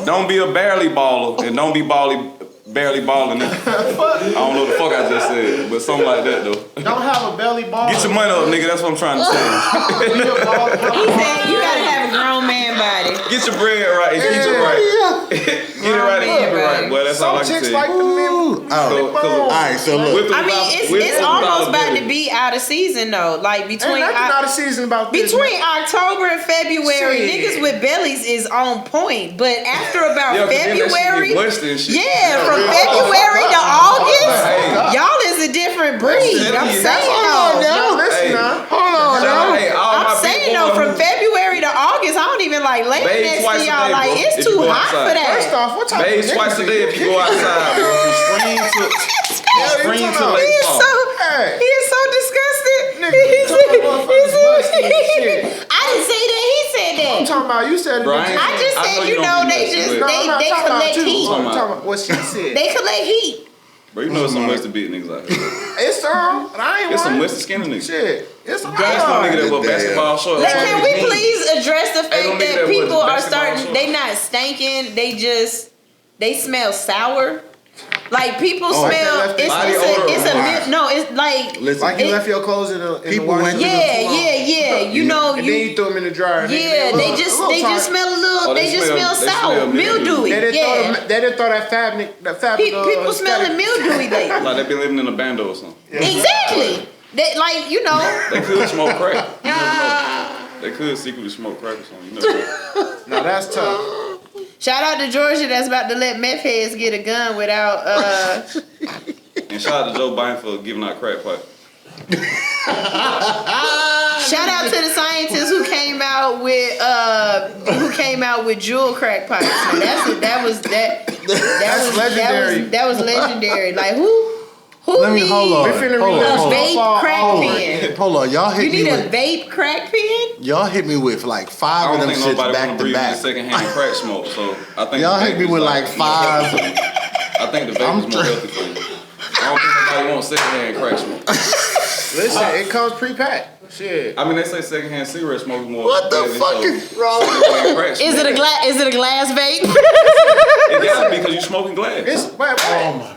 don't be a barely baller and don't be barely balling. I don't know what the fuck I just said, but something like that though. Don't have a belly ball. Get your money up, nigga. That's what I'm trying to say. He said you gotta have a grown man body. Get your bread right and keep it right. Get it right and keep it right, boy. That's all I can say. Like the men. Alright, so look. I mean, it's almost about to be out of season though. Like between out of season about this, between October and February, niggas with bellies is on point. But after about February, from February to August, y'all is a different breed. I'm saying Hold on now. I'm saying though, from February to August, I don't even like laying next to y'all. Like it's too hot for that. First off, what type of bathe twice a day if you go outside, bro. From spring to late fall. He is so disgusted. I didn't say that. He said that. I'm talking about you said it. I just said they collect heat. I'm talking about what she said. They collect heat. Bro, you know some Western beat niggas out here. It's some. I ain't It's some one. Western skinny niggas. Shit. It's some. That's some nigga that wear basketball shorts. Can we please address the fact that people are starting? shorts. They not stinking. They smell sour. Like people smell. It's like. Listen, Like you left your clothes in the wash. Yeah. You know And then you threw them in the dryer. Yeah, they just smell a little. They just smell sour, mildewy. They didn't throw that fabric. People smelling mildewy lately. Like they be living in a bando or something. Exactly. They They could smoke crack. You never know. They could secretly smoke crack or something. You never know. Now that's tough. Shout out to Georgia that's about to let meth heads get a gun without. And shout out to Joe Biden for giving out crack pipe. Shout out to the scientists who came out with jewel crack pipes. Man, that was legendary. That was legendary. Like who Let me needs hold on. a vape crack pen? Hold on, y'all hit You me need with a vape crack pen? y'all hit me with like I 5 don't of them think shits nobody back want to to breathe in back. secondhand crack smoke, so I think Y'all the hit me vape with is like 5. I think the vape is more healthy for you. I don't think nobody wants secondhand crack smoke. Listen, it comes pre-packed. Shit. I mean, they say secondhand cigarette smoke is more. What the fuck is wrong with you? Is it a glass? Is it a glass vape? It gotta be because you smoking glass.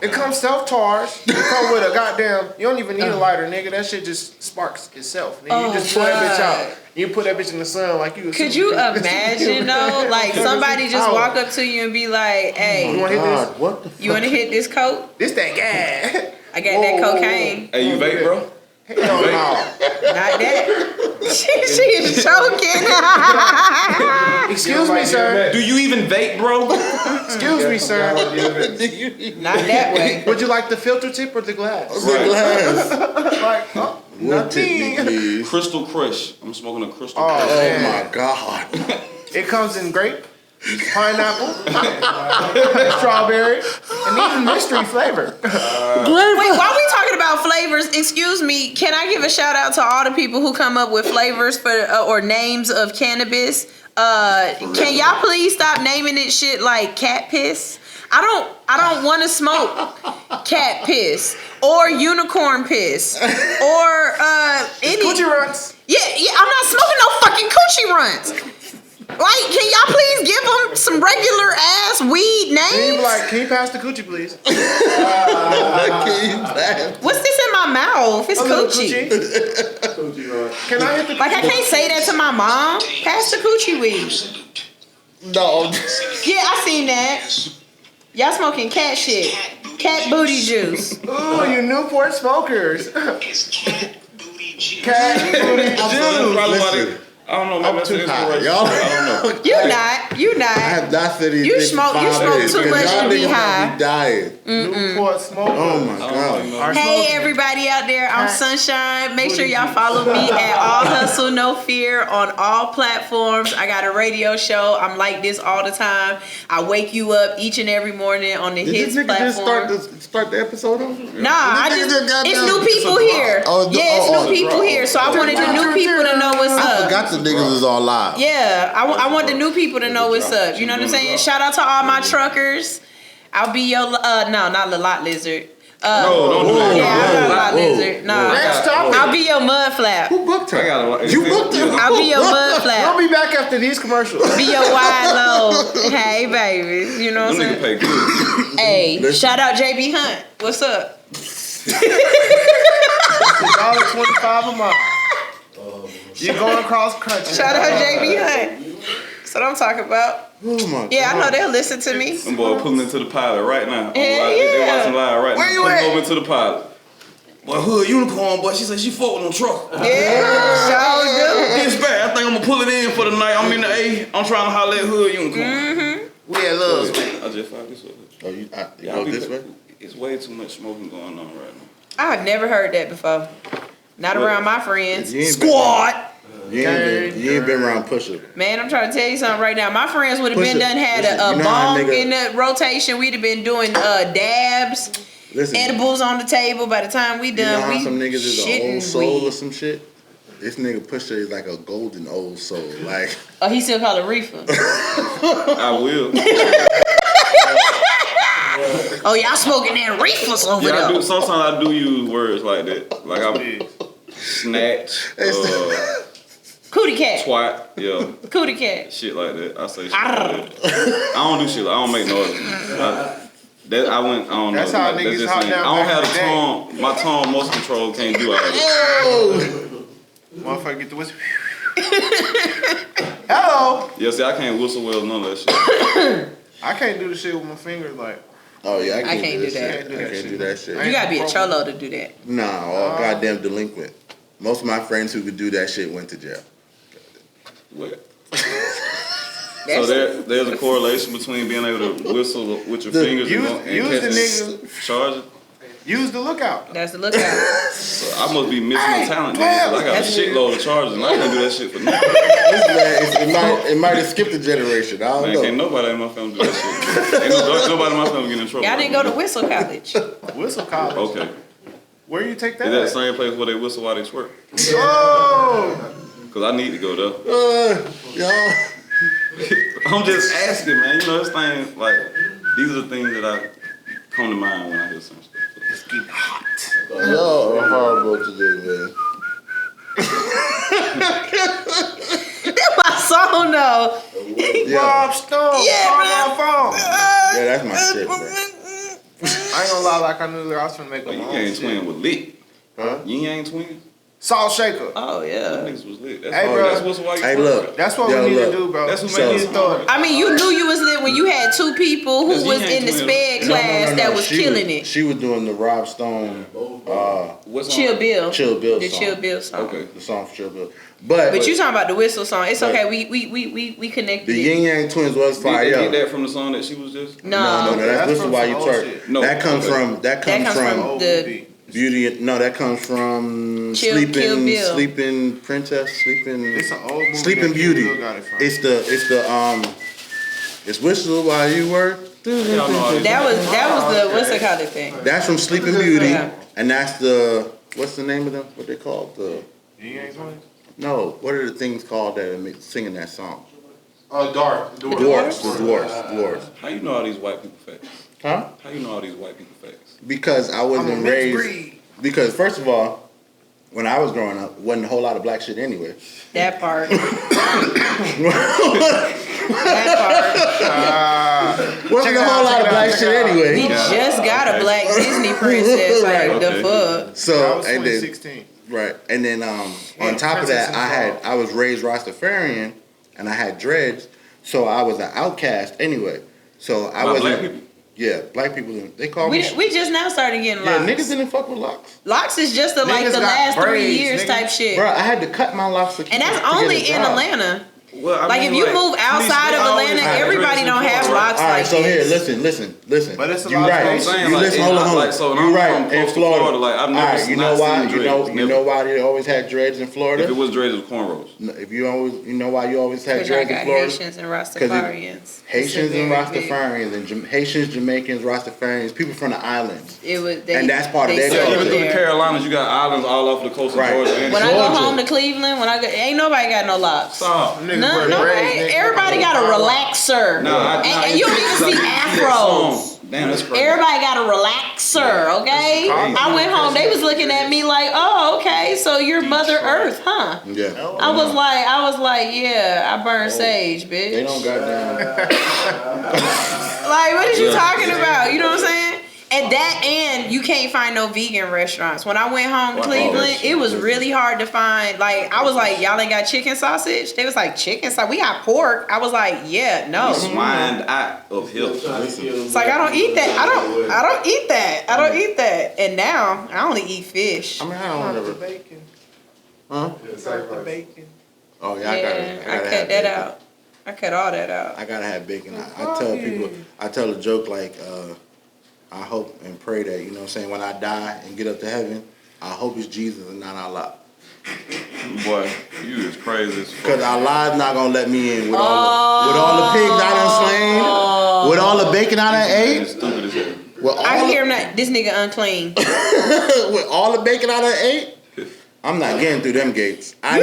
It comes self-charged. It comes with a goddamn. You don't even need a lighter, nigga. That shit just sparks itself. Nigga. You just pull that bitch out. You put that bitch in the sun like you. Could you imagine though? Like somebody just walk up to you and be like, "Hey, You want to hit this? What the fuck? you want to hit this coke? This that gas. I got that cocaine." Hey, you vape, bro? Hell no. Not that. She is choking. Excuse me, sir. Do you even vape, bro? Excuse me, sir. Not that way. Would you like the filter tip or the glass? The glass. Like, oh, What tip, nothing. please? Crystal Crush. I'm smoking a Crystal Oh, Crush. Oh man. my god. It comes in grape, pineapple, strawberry, and even mystery flavor. Wait, while we talking about flavors, excuse me, can I give a shout out to all the people who come up with flavors for or names of cannabis? Can y'all please stop naming it shit like cat piss? I don't want to smoke cat piss or unicorn piss or any Coochie runs. Yeah, I'm not smoking no fucking coochie runs. Like, can y'all please give them some regular ass weed And you be names? like, can you pass the coochie, please? What's this in my mouth? It's A little coochie. Can I hit the Like, I can't say that to my mom. Pass the coochie weed. No. Yeah, I seen that. Y'all smoking cat shit. Cat booty juice. Ooh, you Newport smokers. It's cat booty juice. Cat booty Listen, I don't know. Maybe I'm that's too an high. inspiration. Y'all, I don't know. You I not. have not said anything. You smoke too much to be high. Be dying. Newport smokers. Oh my I don't god. know. Are Hey smoking. everybody out there, I'm Sunshine. Make sure y'all follow me at All Hustle No Fear on all platforms. I got a radio show. I'm like this all the time. I wake you up each and every morning on the Did Hits this nigga just platform. start the episode over? Nah, I This nigga just got it's down. new people here. Oh, Yeah, it's new people here. So I wanted the new people to know what's I up. forgot the niggas was all live. Yeah, I want the new people to know what's up. You know what I'm saying? Shout out to all my truckers. I'll be your no, not the lot lizard. No, don't do that. Yeah, I'm not a lot Whoa, lizard. No, Next topic. I'll be your mud flap. Who booked her? I got You booked her? I'll be your mud We'll flap. be back after these commercials. Be your wide load. Hey, baby. You know what Them I'm niggas saying? pay good. Hey, Listen. shout out JB Hunt. What's up? $1.25 a month. You're going across country. Shout out JB Hunt. That's what I'm talking about. Oh my Yeah, I know god. they'll listen to me. Them boy pulling into the pilot right now. Hell They yeah. watching live right Where now. you Pulling at? over into the pilot. Boy, hood unicorn, boy. She said she fought with them truck. Yeah, shout do. It's bad. I think I'm gonna pull it in for the night. I'm in the A. I'm trying to holler at hood unicorn. We at Love's. I just found this one. Oh, you Y'all go be this way? It's way too much smoking going on right now. I've never heard that before. Not What? around my friends. You ain't Squad. You ain't been around Pusha. Man, I'm trying to tell you something right now. My friends would have been Pusha, done had listen, a you know how bong nigga- in the rotation. We'd have been doing dabs, Listen, edibles on the table. By the time we you know done, how we some niggas is an shitting old soul weed. or some shit? This nigga Pusha is like a golden old soul. Like, Oh, he still call it reefer. I will. Oh, y'all smoking that reefers over Yeah, I there. do. Sometimes I do use words like that. Like I snatch, Cootie cat. twat, yeah, Cootie cat. shit like that. I say shit like that. I don't do shit. I don't make noise. I don't That's know. how Like, niggas just hot me. down I don't back have in the the day. tongue. My tongue, most control can't do all that. Motherfucker, get the whistle. Hello. Yeah, see, I can't whistle well, none of that shit. I can't do the shit with my fingers like. oh yeah, I can't do that. that. Can't do I that can't shit. do that shit. You gotta be a cholo to do that. Nah, all goddamn delinquent. Most of my friends who could do that shit went to jail. What? So there's a correlation between being able to whistle with your fingers use and the catch nigga. charges. Use the lookout. That's the lookout. So I must be missing Hey, a talent. 12. Then, 'cause I got a shitload of charges and I can't do that shit for nothing. It might have skipped a generation. I don't Man, know. can't nobody in my family do that shit. Ain't nobody in my family get in trouble. Y'all didn't go to Whistle College. Whistle college. Okay. Where you take that? Is that the at? same place where they whistle while they twerk? Oh. Cause I need to go there. Y'all. I'm just asking, man. You know, this thing, like, these are the things that I come to mind when I hear some stuff. It's getting hot. Y'all are horrible today, man. That's my song though. Bob Stone. Yeah, Call man. my phone. Yeah, that's my shit, bro. I ain't gonna lie, like I knew I was finna make Oh, a you long ain't shit. twin with lit. Huh? You ain't twin. Salt shaker. Oh Them yeah. niggas was lit. That's Hey, all. bro. That's what's why you. Hey, fuck, look. bro. That's what Yo, we need look. to do, bro. That's who So- made We this throw it. I mean, you knew you was lit when you had two people who Because was he in ain't the twin. sped class that was killing it. She was doing the Rob Stone, What's on? Chill Bill. Chill Bill The song. Chill Bill song. Okay. The song for Chill Bill. But But you talking about the whistle song? It's But- okay. We connected the it. Yin Yang Twins was Did fire. they yo. get that from the song that she was just? No, No, that's That's this is from why some you old twerk. shit. No, that comes okay. from That comes from Old the movie. Beauty. No, that comes from Kill Bill. Sleeping Princess, Sleeping. It's an old movie. Sleeping that Beauty. Bill got it from. It's Whistle While You Work. Y'all know all these- that was the what's the kind of thing? That's from Sleeping Beauty, Yeah. and that's the what's the name of them? What they called the? You ain't twins? No, what are the things called that are singing that song? Dark. The dwarves. How you know all these white people facts? Huh? How you know all these white people facts? Because I I'm a wasn't mixed raised. breed. Because first of all, when I was growing up, wasn't a whole lot of black shit anyway. That part. That part. Wasn't a whole lot of black shit anyway. He just got a black Disney princess. Like Right. the Okay. fuck. That So was and then 2016. right, and then on top of Princess that, and I was raised Rastafarian, and I had dreads, so I was an outcast anyway. So I By wasn't. black people? Yeah, black people. They call me. We just now started getting Yeah, locks. niggas didn't fuck with locks. Locks is just the like Niggas the got last 3 braids, years nigga. type shit. Bro, I had to cut my locks to keep And that's to get only a in job. Atlanta. Well, I Like mean, if you move outside of Atlanta, everybody don't have locks All right, like so here, this. listen. But it's a You lot of right. places. I'm saying, You like, listen, in- hold on. like, so when You I'm right. from In close to Florida, Florida, like, I've never all right, you not know why? seen You know, dreads, you know never. why they always had dreads in Florida? If it was dreads, it was cornrows. If you always, you know why you always had Because I dreads in got Florida? Haitians and Rastafarians. Haitians It's a and very big- Rastafarians and Haitians, Jamaicans, Rastafarians, people from the islands. It was, And that's part of they their Yeah, settled even through the there. Carolinas, you got islands all off the coast of Right. Georgia. And When I go Georgia. home to Cleveland, ain't nobody got no locks. Stop. Niggas No, wear no, braids, nigga. everybody got a relaxer. And you don't even see afros. Damn, that's crazy. Everybody got a relaxer, okay? I went home, they was looking at me like, oh, okay, so you're Mother Earth, huh? Yeah. I was like, yeah, I burn sage, bitch. They don't goddamn. Like, what is you talking about? You know what I'm saying? And that, and you can't find no vegan restaurants. When I went home to Cleveland, it was really hard to find. Like, I was like, y'all ain't got chicken sausage? They was like, chicken sausage? We got pork. I was like, yeah, no. Swine eye of health. It's like, I don't eat that. I don't eat that. I don't eat that. And now, I only eat fish. I mean, I don't The ever. bacon. Huh? The bacon. Oh yeah, I Yeah, gotta I have cut that bacon. out. I cut all that out. I gotta have bacon. I tell people, I tell a joke like, I hope and pray that, you know what I'm saying, when I die and get up to heaven, I hope it's Jesus and not Allah. Boy, you is crazy as fuck. Because Allah's not gonna let me in with all the pigs I done slain, with all the bacon I done Man, ate, stupid as hell. with all, I hear him not, this nigga unclean. with all the bacon I done ate. I'm not getting through them gates. I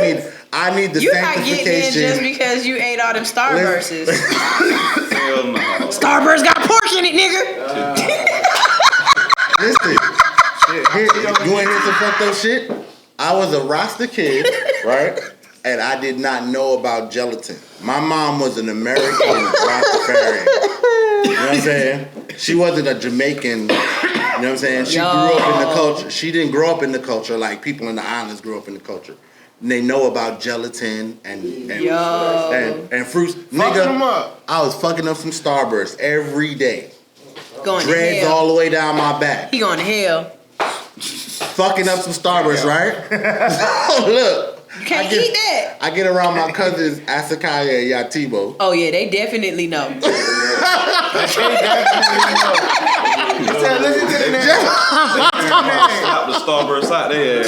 need the You not getting in just sanctification. because you ate all them Starbursts. Hell no. Starburst got pork in it, nigga. Listen, here, you wanna hear some fucked up shit? I was a Rasta kid, right? And I did not know about gelatin. My mom was an American Rastafarian. You know what I'm saying? She wasn't a Jamaican. You know what I'm saying? She grew up in the culture. She didn't grow up in the culture like people in the islands grew up in the culture. And they know about gelatin and fruits. Fuck Nigga, them up. I was fucking up some Starburst every day. Going to Dreads hell. all the way down my back. He going to hell. Fucking up some Starburst, right? Look. You can't eat that. I get around my cousins, Asakaya and Yatibo. Oh yeah, they definitely know. Listen to the name. Stop the Starburst out there.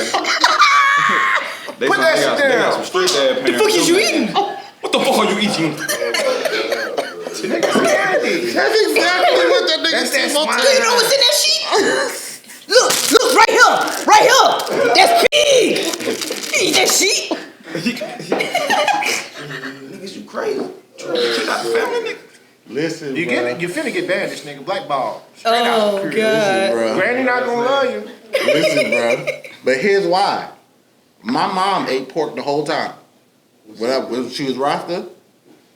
They Put that shit They got down. some straight ass parents. The fuck is you eating? What the fuck are you eating? That's exactly what that nigga That's that said. smile. Do you know what's in that sheet? Look, right here. That's pig. You eat that sheet? Niggas, you crazy. Trying to kick out the family, nigga. Listen, You bro. finna get banished, nigga. Blackball. Oh god. Bro. Granny not gonna love you. Listen, bro. But here's why. My mom ate pork the whole time. When she was Rasta,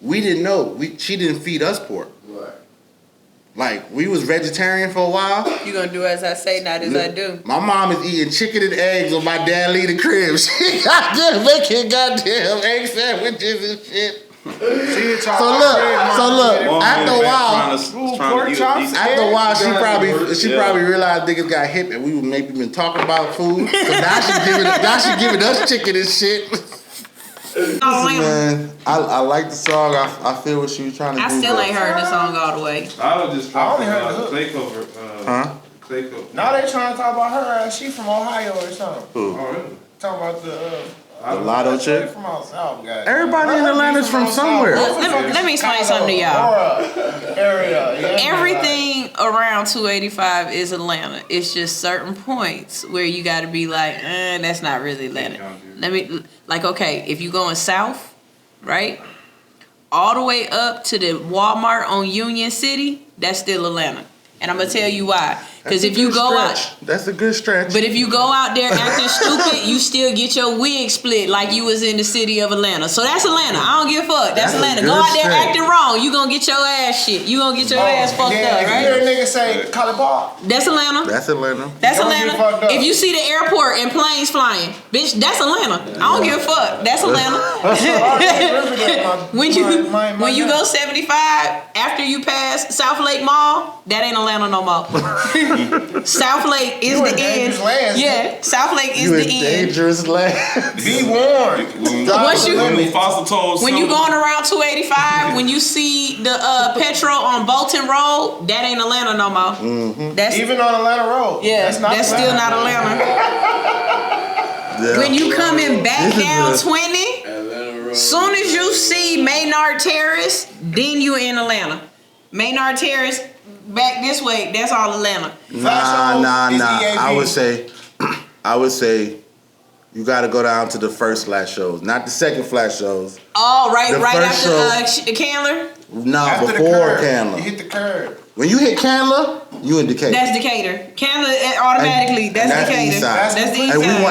we didn't know. She didn't feed us pork. Right. Like, we was vegetarian for a while. You gonna do as I say, not as I do. My mom is eating chicken and eggs when my dad leave the crib. She goddamn making goddamn egg sandwiches and shit. So look, after a while, she probably realized niggas got hip and we were maybe been talking about food. So now she giving us chicken and shit. Man, I like the song. I feel what she was trying to do. I still ain't heard the song all the way. I was just only heard the hook. Clay cover. Clay cover. Now they trying to talk about her ass. She from Ohio or something. Who? Oh, really? Talking about the Lotto chick? from out south, guys. Everybody in Atlanta's from somewhere. Let me explain something to y'all. Area. Yeah. Everything around 285 is Atlanta. It's just certain points where you got to be like, that's not really Atlanta. Okay, if you going south, right, all the way up to the Walmart on Union City, that's still Atlanta. And I'm gonna tell you why. Because if you go out, that's a good stretch. but if you go out there acting stupid, you still get your wig split like you was in the city of Atlanta. So that's Atlanta. I don't give a fuck. That's Atlanta. Go out there acting wrong, you gonna get your ass shit. You gonna get your ass fucked up, If you right? hear a nigga say Cali Bar, That's Atlanta. That's Atlanta. That's Don't get fucked Atlanta. up. If you see the airport and planes flying, bitch, that's Atlanta. I don't give a fuck. That's Atlanta. When you go 75 after you pass South Lake Mall, that ain't Atlanta no more. South Lake is the end. Yeah, South Lake is the end. Dangerous land. be warned. When you going around 285, when you see the Petro on Bolton Road, that ain't Atlanta no more. Mm-hmm. That's Even on Atlanta Road. yeah, that's still not Atlanta. Yeah. When you coming back down 20, soon as you see Maynard Terrace, then you in Atlanta. Maynard Terrace, back this way, that's all Atlanta. Nah. I would say you got to go down to the first flash shows, not the second flash shows. Oh, right first after Candler? Nah, After the before curve, Candler. You hit the curve. When you hit Candler, you in Decatur. That's Decatur. Candler automatically, that's the Decatur. east side. That's the east And we side.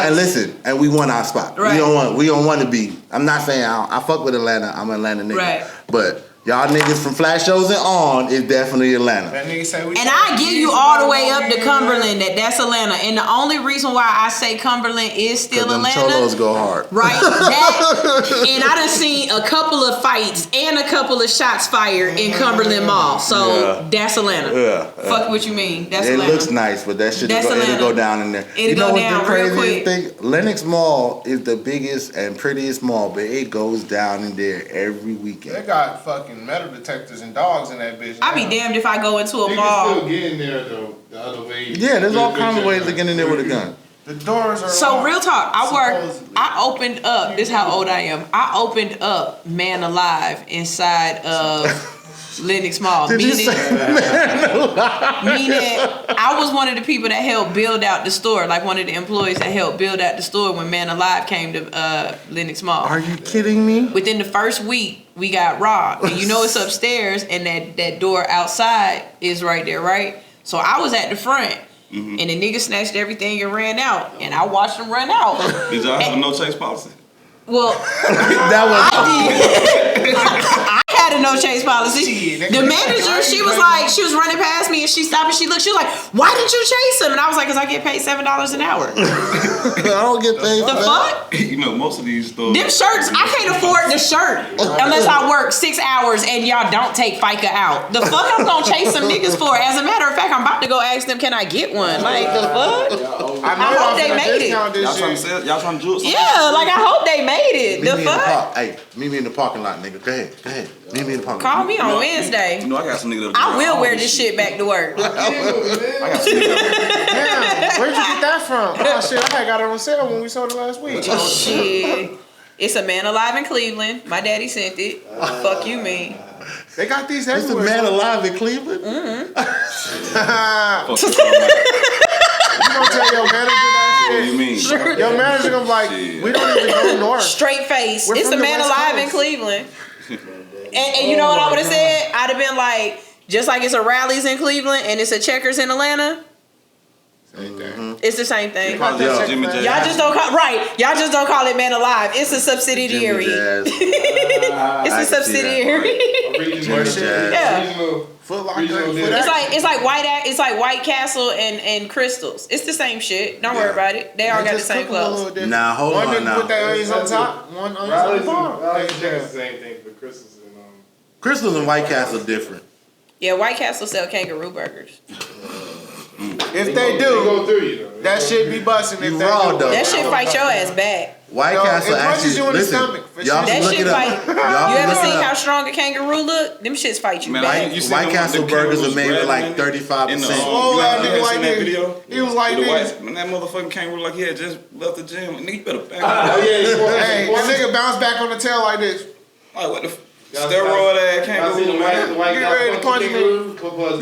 we want our spot. Right. We don't want to be. I'm not saying I fuck with Atlanta. I'm an Atlanta nigga. Right. But y'all niggas from flash shows and on is definitely Atlanta. That nigga say we And I give you all the way up to Cumberland that's Atlanta. And the only reason why I say Cumberland is still Them Atlanta. cholos go hard. Right, that, and I done seen a couple of fights and a couple of shots fired in Cumberland Mall, so that's Atlanta. Yeah. Fuck what you mean? That's It Atlanta. looks nice, but that shit That's it'll Atlanta. go down in there. It'll You know go what's down the real craziest quick. thing? Lenox Mall is the biggest and prettiest mall, but it goes down in there every They weekend. got fucking metal detectors and dogs in that bitch. I be now. damned if I go into a You mall. can still get in there though, the other way. Yeah, there's all kinds of ways to get in there with a gun. The doors are So locked, real talk, supposedly. I opened up. This is how old I am. I opened up Man Alive inside of Lenox Mall. Did you Meaning, say meaning I was one of the people that helped build out the store, like one of the employees that helped build out the store when Man Alive came to Lenox Mall. Are you kidding me? Within the first week, we got robbed. And you know it's upstairs, and that door outside is right there, right? So I was at the front, and the nigga snatched everything and ran out, and I watched him run out. Did y'all have a no chase policy? Well, That was I had a no chase policy. The manager, she was running past me and she stopped and she looked. She was like, "Why did you chase him?" And I was like, "Cause I get paid $7 an hour." I don't get paid The for that. fuck? You know, most of these stores. Them shirts, I can't afford the shirt unless I work 6 hours and y'all don't take FICA out. The fuck I'm gonna chase some niggas for? As a matter of fact, I'm about to go ask them, can I get one? Like the fuck? I hope they made it. Y'all trying to sell? Y'all trying to do it? Yeah, like I hope they made it. The fuck? Hey, meet me in the parking lot, nigga. Go ahead. Meet me in the parking lot. Call me on Wednesday. You know, I got some niggas. I will wear this shit back to work. I got some niggas. Damn, where'd you get that from? Oh shit, I had got it on sale when we sold it last week. Shit. It's a Man Alive in Cleveland. My daddy sent it. Fuck you, mean. They got these It's a everywhere. man alive in Cleveland? You gonna tell your manager that What do shit? you mean? Your manager gonna be like, Shit. we don't even go north. Straight face. We're It's a from the Man West Alive in Coast. Cleveland. And you know what I would have said? I'd have been like, just like it's a Rallies in Cleveland and it's a Checkers in Atlanta, Same thing. It's the same thing. Yeah. Jimmy Jazz. Y'all just don't call Y'all just don't call it Man Alive. It's a subsidiary. It's a subsidiary. Jimmy Jazz. Yeah. Foot Locker. It's like White Castle and Crystals. It's the same shit. Don't worry about it. They all got the same clothes. Nah, hold One on nigga now. put that onions on top, one onions on the bottom. Riley's the same thing for Christmas and Crystals and White Castle different. Yeah, White Castle sell kangaroo burgers. If they go do, through you though. that shit be busting. If You they raw, do. though. That shit fight your ass back. White Yo, Castle it punches actually. you in the Listen, stomach, for y'all sure. can That look shit it up. fight. Y'all You can ever look seen it how up. strong a kangaroo look? Them shits fight you Man, back. you seen White them- Castle them burgers kangaroos are made with like rattling in 35%. the, Slow you ass know, nigga you like seen that this. video? He was like With the this. white, man, that motherfucking kangaroo like he had just left the gym. Nigga, you better back Oh up. yeah, Hey, that nigga bounced back on the tail like this. Like, what the steroid ass kangaroo, man. Get ready to punch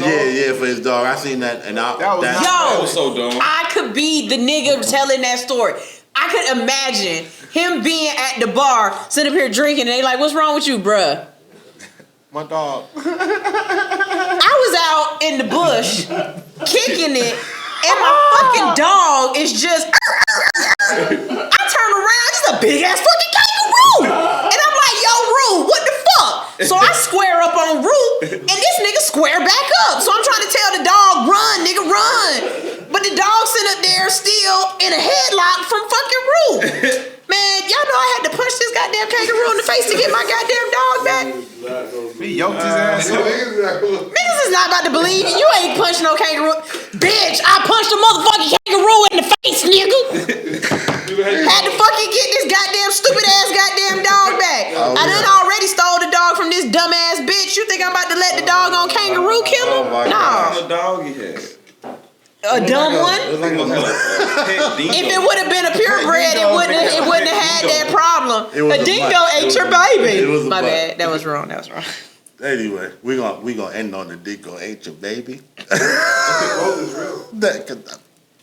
Yeah, for his dog. I seen that, and That was That Yo, was so dumb. I could be the nigga telling that story. I could imagine him being at the bar, sitting up here drinking, and they like, "What's wrong with you, bruh?" my dog. I was out in the bush kicking it, and my fucking dog is just. I turn around, it's a big ass fucking kangaroo, and I'm like, "Yo, Roo, what the fuck?" So I square up on Roo, and this nigga square back up. So I'm trying to tell the dog, "Run, nigga, run!" But the dog sitting up there still in a headlock from fucking Roo. Man, y'all know I had to punch this goddamn kangaroo in the face to get my goddamn dog back. He yoked his ass up. Niggas is not about to believe you. You ain't punched no kangaroo. Bitch, I punched a motherfucking kangaroo in the face, nigga. Had to fucking get this goddamn stupid ass goddamn dog back. I done already stole the dog from this dumb ass bitch. You think I'm about to let the dog on kangaroo kill him? What No. kind of dog he had? A dumb one? It was like a pet dingo. If it would have been a purebred, it wouldn't have had that problem. It was A a dingo butt. ate It your was a- baby. it was a My butt. bad. That was wrong. Anyway, we gonna end on the dingo ain't your baby.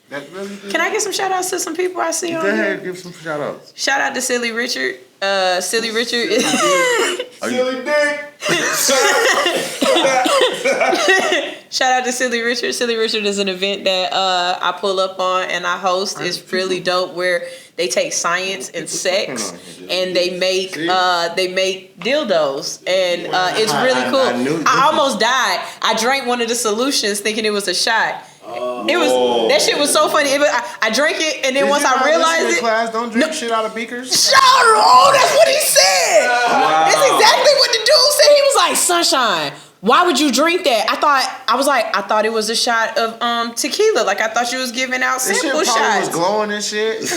That really did. Can I get some shout outs to some people I see on Go here? ahead, give some shout outs. Shout out to Silly Richard. Silly Richard. Silly dick. Shout out to Silly Richard. Silly Richard is an event that I pull up on and I host. It's really dope where they take science and sex and they make dildos and it's really cool. I almost died. I drank one of the solutions thinking it was a shot. It was that shit was so funny. I drank it and then once I realized it. Class, don't drink shit out of beakers. Oh, that's what he said. That's exactly what the dude said. He was like, "Sunshine, why would you drink that?" I thought it was a shot of tequila. Like I thought you was giving out This shit sample probably shots. was glowing and shit. Look.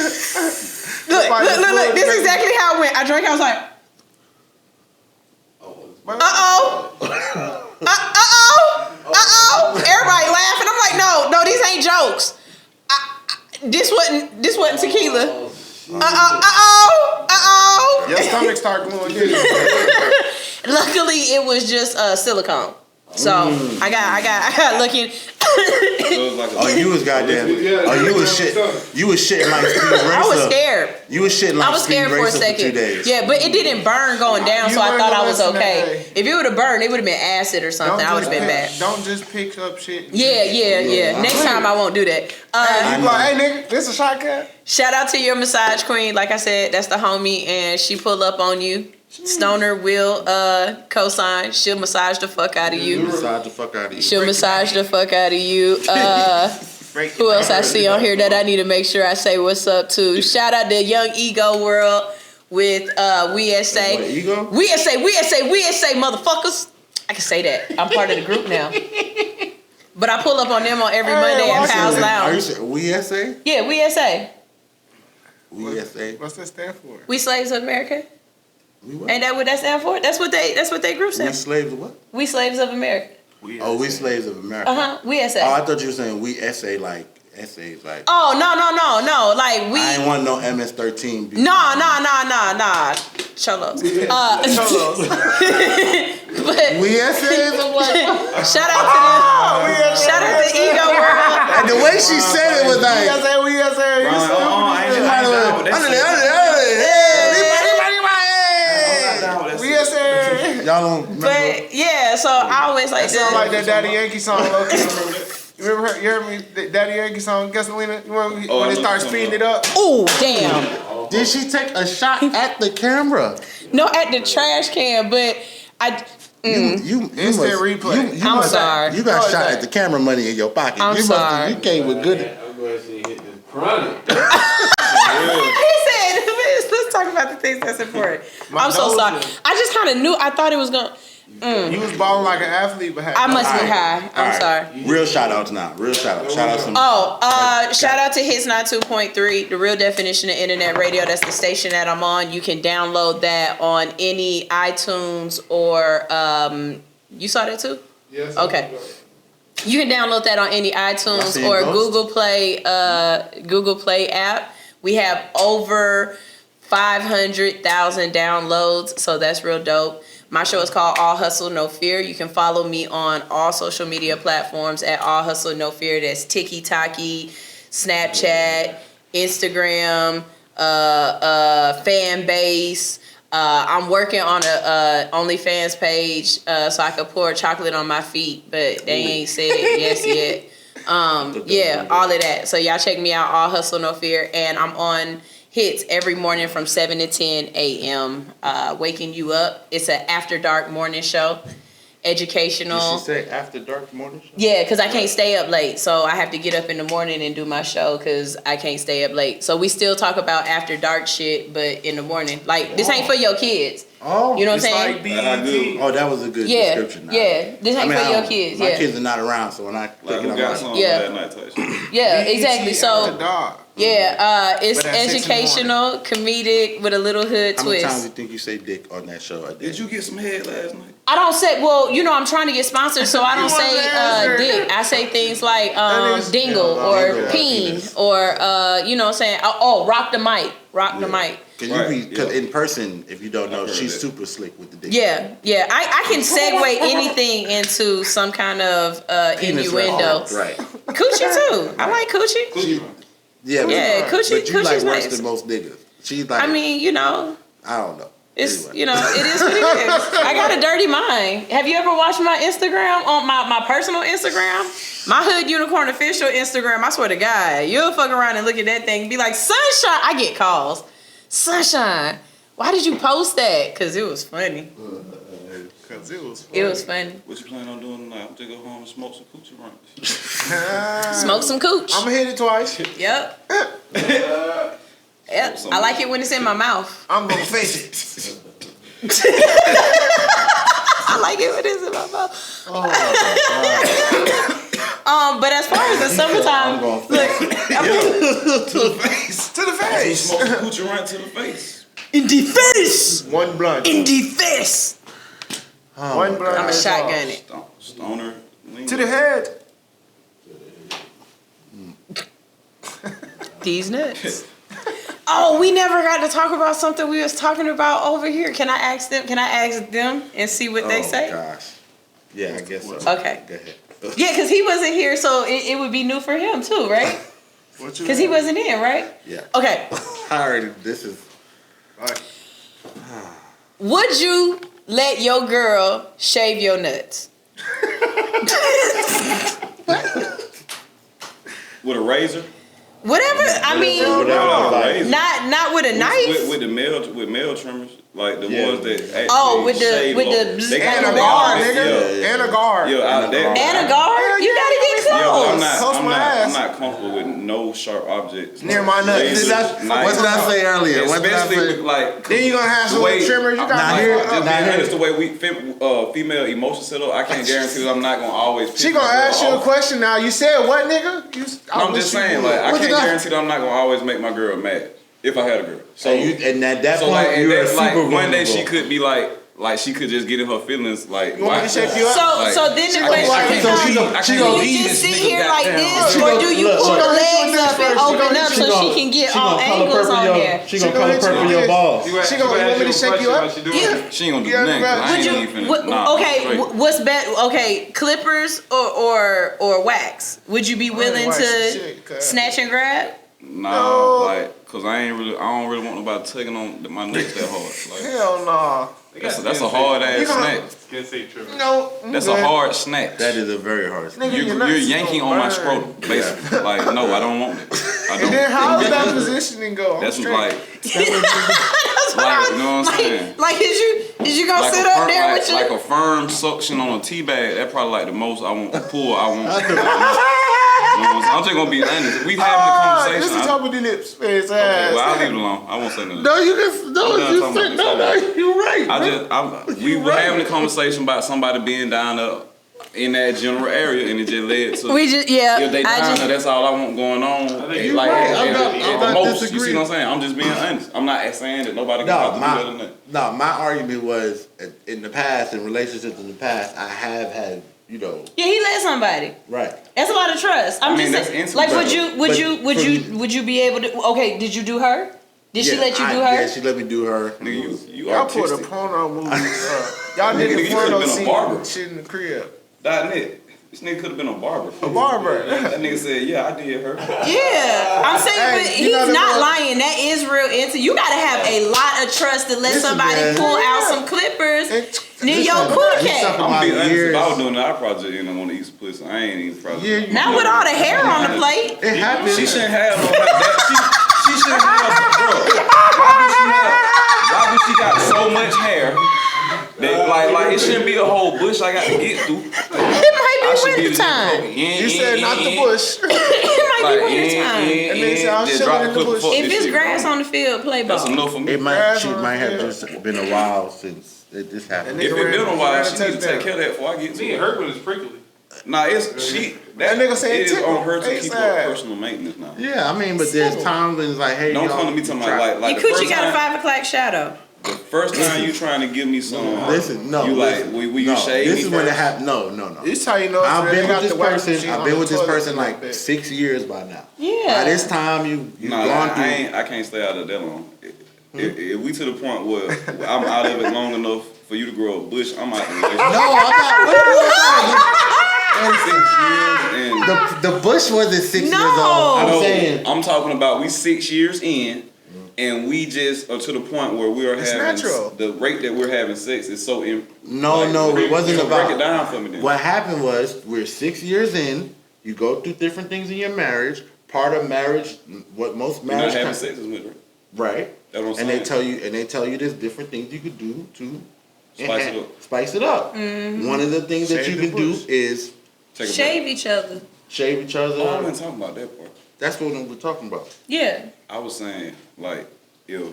This is exactly how it went. I drank. I was like, uh-oh. Everybody laughing. I'm like, no, these ain't jokes. This wasn't tequila. Your stomach start glowing. Didn't it? Luckily, it was just silicone. So I got looking. You was goddamn. You was shit. You was shitting like Speed Racer. I was scared. You was shitting like I was scared Speed for a Racer second. 2 days. Yeah, but it didn't burn going down, You so I learned thought a I was lesson that okay. day. If it would have burned, it would have been acid or something. I would have been bad. Don't just pick up shit. Yeah. Next time I won't do that. You like, hey nigga, this a shotgun? Shout out to your massage queen. Like I said, that's the homie, and she pull up on you. Stoner will co-sign. She'll massage the fuck out of you. Massage the fuck out of you. She'll massage the fuck out of you. Who else I see on here that I need to make sure I say what's up to? Shout out to Young Ego World with We SA. What, Ego? We SA, motherfuckers. I can say that. I'm part of the group now. But I pull up on them on every Monday at Pal's Are you Lounge. saying we SA? Yeah, We SA. We SA. What's that stand for? We slaves of America. We what? Ain't that what that stand for? That's what they group We stand. slaves of what? We slaves of America. Oh, we slaves of America. We Oh, SA. I thought you were saying we SA like essays like. Oh no. Like we. I ain't want no MS-13. Beat. Nah. Cholos. But We essays of like. shout out to Ego World. And the way she said it was like. We say. Y'all don't remember? But yeah, so I always like That sound like to. that Daddy Yankee song. Okay. You remember her, you heard me, Daddy Yankee song, Gasolina? You remember Oh, when I they know start what speeding you're it up? Oh, damn. Did she take a shot at the camera? No, at the trash can, but I. You Instant must, replay. I'm sorry. You got No, shot it's at the camera money in your pocket. I'm you sorry. You came with good. I'm going to hit this chronic. He said, let's talk about the things that's important. I'm so nose sorry. is- I just kind of knew. I thought it was going to. You was balling like an athlete, but had I no must be eye. high. I'm sorry. Real shout outs now. Real shout outs. Shout outs. Shout out to Hits 92.3, the real definition of internet radio. That's the station that I'm on. You can download that on any iTunes or you saw that too? Yes. Okay. You can download that on any iTunes seen or Ghost? Google Play app. We have over 500,000 downloads, so that's real dope. My show is called All Hustle No Fear. You can follow me on all social media platforms at All Hustle No Fear. That's TikTok, Snapchat, Instagram, fan base. I'm working on a OnlyFans page so I could pour chocolate on my feet, but they ain't said yes yet. Yeah, all of that. So y'all check me out, All Hustle No Fear, and I'm on Hits every morning from 7 to 10 a.m. Waking you up. It's an after dark morning show. Educational. Did she say after dark morning show? Yeah, because I can't stay up late. So I have to get up in the morning and do my show because I can't stay up late. So we still talk about after dark shit, but in the morning. Like, this ain't for your kids. Oh, You know what I'm It's saying? like BET. Oh, that was a good Yeah, description. Now. yeah. This ain't I for your don't- kids. My Yeah, kids are not around, so when I Like, click it, who I'm got like, some Yeah. last night type shit. yeah, BET exactly. The So dog. yeah, it's But at 6 in the educational, comedic with a little hood how many times do twist. you think you say dick on that show a day? Did you get some head last night? I don't say. Well, you know, I'm trying to get sponsored, so I don't You say want to answer. dick. I say things like is- dingle yeah, or dingle, peen penis. or you know what I'm saying. Oh, rock the mic, rock the mic. Cause Right, you be, cause yeah. in person, if you don't know, I've heard she's that. super slick with the dick. Yeah, yeah. I can segue anything into some kind of Penis innuendo. reference, right? Coochie too. I like coochie. She, yeah, Yeah, but, coochie- but you like coochie's worse nice. than most niggas. She's like, I mean, you know, I don't know. it's Anyway. you know, it is what it is. I got a dirty mind. Have you ever watched my Instagram on my personal Instagram? My Hood Unicorn official Instagram. I swear to God, you'll fuck around and look at that thing and be like, Sunshine. I get calls. Sunshine, why did you post that? Cause it was funny. Cause it was It was funny. What you planning on doing tonight? I'm gonna go home and smoke some coochie runs. Smoke some cooch. I'm gonna hit it twice. Yep. Yep. I like it when it's in my mouth. I'm gonna face it. I like it when it's in my mouth. But as far as the summertime, I'm going look, To the face. Smoke some coochie run to the face. in the face, One blunt. in the face. One blunt. I'm a is shotgun all. it. Stoner. To the head. These nuts. Oh, we never got to talk about something we was talking about over here. Can I ask them? Can I ask them and see what they say? Gosh. Yeah, I guess so. Okay. Go ahead. Yeah, because he wasn't here, so it would be new for him too, right? What you Because he wasn't in, right? Yeah. Okay. I already. This is. Would you let your girl shave your nuts? With a razor? Whatever. I mean, Razor. not with a knife. With male trimmers, like the Yeah. ones that actually Oh, with the- shave with low. the- They And got a the guard, bars, nigga. yeah. And a guard. Yeah, And a guard. And a guard. You gotta get Yeah, but close. Close my ass. I'm not comfortable with no sharp objects. Near like my nuts. razors, What did knives. I say earlier? What did I Especially say? with like. Then you gonna have the some way- trimmers. You I'm got not here. just being Not here. honest, the way we female emotions set up, I can't guarantee that I'm not gonna always. She pick gonna my girl ask you a off. question now. You said what, nigga? I'm just saying, like, I What can't did I- guarantee that I'm not gonna always make my girl mad if I had a girl. So, And at that so point, like, you were and super like one day vulnerable. she could be like she could just get in her feelings, like. You want me to shake you up? So then the gonna question like- becomes, So she do gonna you eat just this sit nigga here like goddamn. this, She or gonna- do you look, pull she the gonna hit you legs with this up and first. She open gonna up hit so you. she can get all angles on there? She gonna color hit you purple with your this. balls. She gonna want me to shake you up? She ain't gonna do Yeah, nothing. 'cause I would ain't Would even you? finna. Nah, Okay, straight. what's better? Okay, clippers or wax? Would you be willing wax to shit, cuz. snatch and grab? Nah, like, cause I don't really want nobody tugging on my nuts that hard. Like, Hell no. That's a hard ass snack. Can't say true. No. That's a hard snack. That is a very hard snack. Nigga, your You're nuts yanking gonna on my burn. scrotum, basically. Like, no, I don't want it. I don't. And then how does that positioning go? That's I'm like, straight. like, you know what I'm saying? Like, is you gonna Like sit a up firm, there like, with you? like a firm suction on a tea bag. That's probably like the most I want to pull. I want. I'm just gonna be honest. We having a conversation. This is top of the lips, face Okay, ass. well, I'll leave it alone. I won't say nothing. No, you can. No, I'm done you talking said about no. this. You're right. We were having a conversation about somebody being down there in that general area, and it just led to if they down there, that's all I want going on. think you're Like right. I'm at not most, you disagreeing. see what I'm saying? I'm just being honest. I'm not saying that nobody can have to do that or nothing. No, my argument was in the past, in relationships in the past, I have had, you know, Yeah, he let somebody. right. That's a lot of trust. I'm I mean, just that's saying, intimate, like, though. would you be able to? Okay, did you do her? Did she let you do her? Yeah, she let me do her. Nigga, you Y'all put a artistic. porno movie. Y'all did Nigga, the you porno could've been a scene barber. shit in the crib. .net. This nigga could have been a barber. A barber. That nigga said, yeah, I did her. Yeah, I'm saying, Hey, but you know he's the not one- lying. That is real into. You gotta have a lot of trust to let Listen, somebody man. pull out some clippers near your Listen, coochie he's talking cat. I'm gonna be about honest, years. if I was doing that, I probably just didn't want to eat some pussy. I ain't even probably. Yeah, Not with all the hair on the plate. It happens. She shouldn't have no that. She shouldn't have bro. Why do she got so much hair? That, like it shouldn't be a whole bush I got to get through. It I might should be be winter time. You said not the bush. It might be winter time. And they say, I'll just shove drop it the in the clip bush. fuck If this it's shit, grass bro. on the field, play ball. That's enough for me. It might. Grass She on might the have field. just been a while since this happened. And If it been a while, she need to touchdown. take care of that before I get to Me and it. her one is prickly. Nah, it's she. That nigga said it is tickle. on her to keep ASAP. up personal maintenance now. Yeah, I mean, but there's times when it's like, hey, Don't y'all, come to me talking try- about like Your the coochie first got a time. 5 o'clock shadow. The first time you trying to give me some. Listen, no. You listen, like, will you no, shave This me is when it first? happened. No. This how you know. I've they been got with the this wiping person. machine I've on been the with this toilet person a like little bit. 6 years by now. Yeah. By this time, you've Nah, gone through. I can't stay out of that long. If we to the point where I'm out of it long enough for you to grow a bush, I'm out of the relationship. No, I'm not. What are you saying? 6 years and The bush wasn't 6 years No. old. I'm No, saying. I'm talking about we 6 years in, and we just are to the point where we are It's having natural. the rate that we're having sex is so No, it wasn't so about. break it down for me then. What happened was we're 6 years in. You go through different things in your marriage. Part of marriage, what most You're not marriage, having sex with, right? right? That's what I'm And they saying. tell you there's different things you could do to Spice it up. Spice it up. Mm-hmm. One of the things that Shave you the can do bush. is Take a Shave each other. shave each other. break. Oh, I wasn't talking about that part. That's what we're talking about. Yeah. I was saying, like, if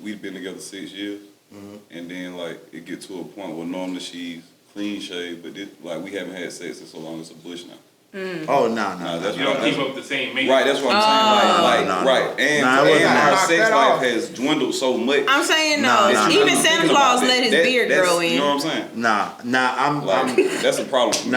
we've been together 6 years, and then, like, it get to a point where normally she's clean shaved, but like, we haven't had sex in so long it's a bush now. Oh, no. Nah, that's You don't keep up the same maintenance. Right, that's what I'm saying. Like, No. right. And, Nah, it wasn't and our knock sex that life off. has dwindled so much. I'm saying no. Nah, Even nah. Santa Claus let his beard That's- grow in. You know what I'm saying? Nah, Like, that's a problem. For me.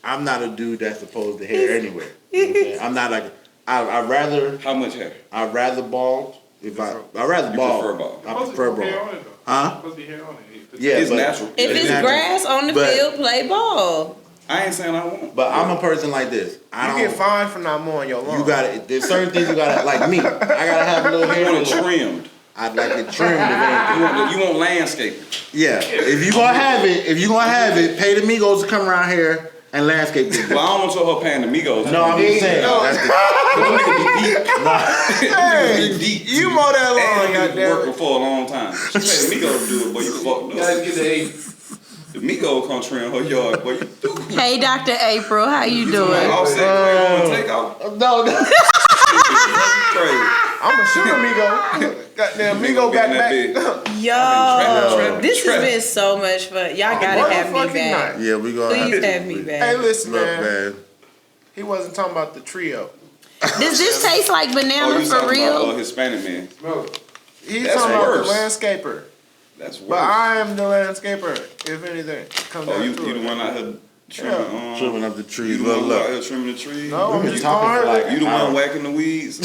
I'm not a dude that's opposed to hair anyway. You know what I'm saying? I'm not like I'd rather How much hair? bald. I'd rather You bald. prefer bald. I prefer Hair bald. on it though. Huh? Supposed to be hair on it. Yeah, It's but, natural. If it's natural. grass on the But- field, play ball. I ain't saying I won't. But I'm a person like this. I You get don't. fined for not mowing your lawn. You gotta. There's certain things you gotta like me. I gotta have a little You hair. want it trimmed. I'd like it trimmed. If anything. You want landscaping. Yeah. If you gonna have it, pay the Migos to come around here and landscape this. Well, I don't want your her paying the Migos. No, I'm just saying. No. That's the, Them niggas be deep. Hey, Them niggas be deep. you mow that lawn, And niggas been goddamn. working for a long time. She paid the Migos to do it, boy. You fucked Gotta up. get the 8. The Migos come trim her yard, boy. You do. Hey, Dr. April, how you You talking about doing? Offset claim on take off? no. Crazy. I'm a shooter, Migo. Goddamn, Migo got Getting that back. big. Yo, this has trapping. been so much fun. Y'all gotta have me Motherfucking back. night. Yeah, we gonna Please have have me Hey, back. listen, Look, man. man. He wasn't talking about the trio. Does this taste like Oh, banana you for talking about real? Hispanic man. Smell it. He's That's talking worse. about the landscaper. That's worse. But I am the landscaper, if anything. Come Oh, down you to the it. one out here trimming, Trimming up the trees. You the one Look, out here trimming the trees? No, I'm We've been just talking throwing for her. like- You the Ow. one whacking the weeds?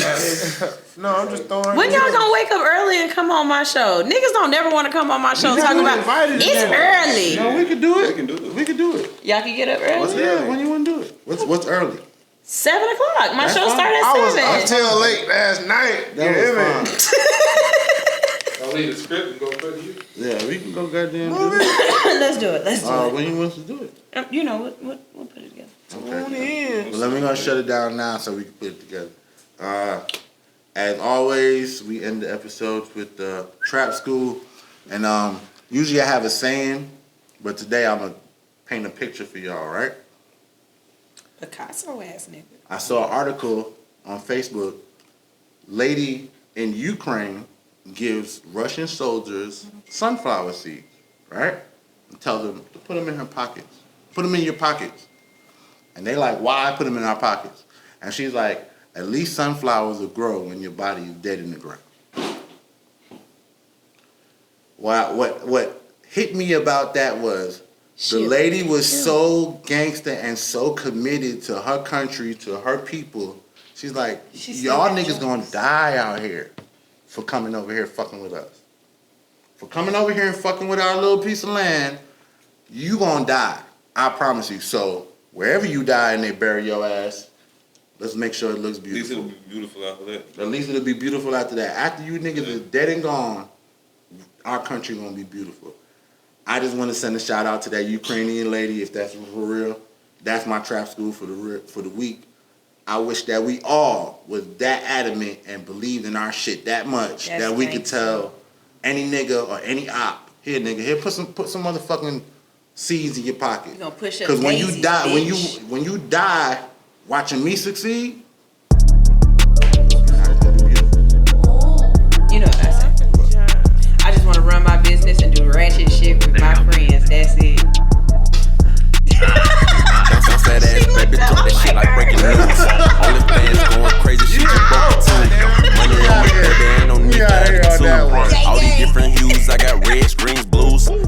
No, I'm just throwing her. When y'all gonna wake up early and come on my show? Niggas don't never want to come on my show You talking about invited it's them. early. No, we can do We it. can do it. We can do it. Y'all can get up early. Yeah, when you wanna do it? What's early? 7 o'clock. My That's show fine. started I at was 7. until late last night. That you hear me? was fine. I'll leave the script and go for you. Yeah, we can go goddamn do it. Let's do it. Let's do it. When you want to do it? You know, we'll put it together. Okay. Well, let me go shut it down now so we can put it together. As always, we end the episodes with the trap school. And usually I have a saying, but today I'm going to paint a picture for y'all, right? Picasso ass nigga. I saw an article on Facebook. Lady in Ukraine gives Russian soldiers sunflower seeds, right? And tells them to put them in her pockets. Put them in your pockets. And they like, why put them in our pockets? And she's like, at least sunflowers will grow when your body is dead in the ground. What hit me about that was the lady was so gangster and so committed to her country, to her people. She's like, y'all niggas gonna die out here for coming over here fucking with us. For coming over here and fucking with our little piece of land, you gonna die. I promise you. So wherever you die and they bury your ass, let's make sure it looks beautiful. At least it'll be beautiful after that. At least it'll be beautiful after that. After you niggas is dead and gone, our country gonna be beautiful. I just want to send a shout out to that Ukrainian lady, if that's for real. That's my trap school for the week. I wish that we all was that adamant and believed in our shit that much that we could tell any nigga or any op, here nigga, here put some motherfucking seeds in your pocket. You gonna push up? Because when you die, when you die watching me succeed, you know what I say. I just want to run my business and do ratchet shit with my friends. That's it.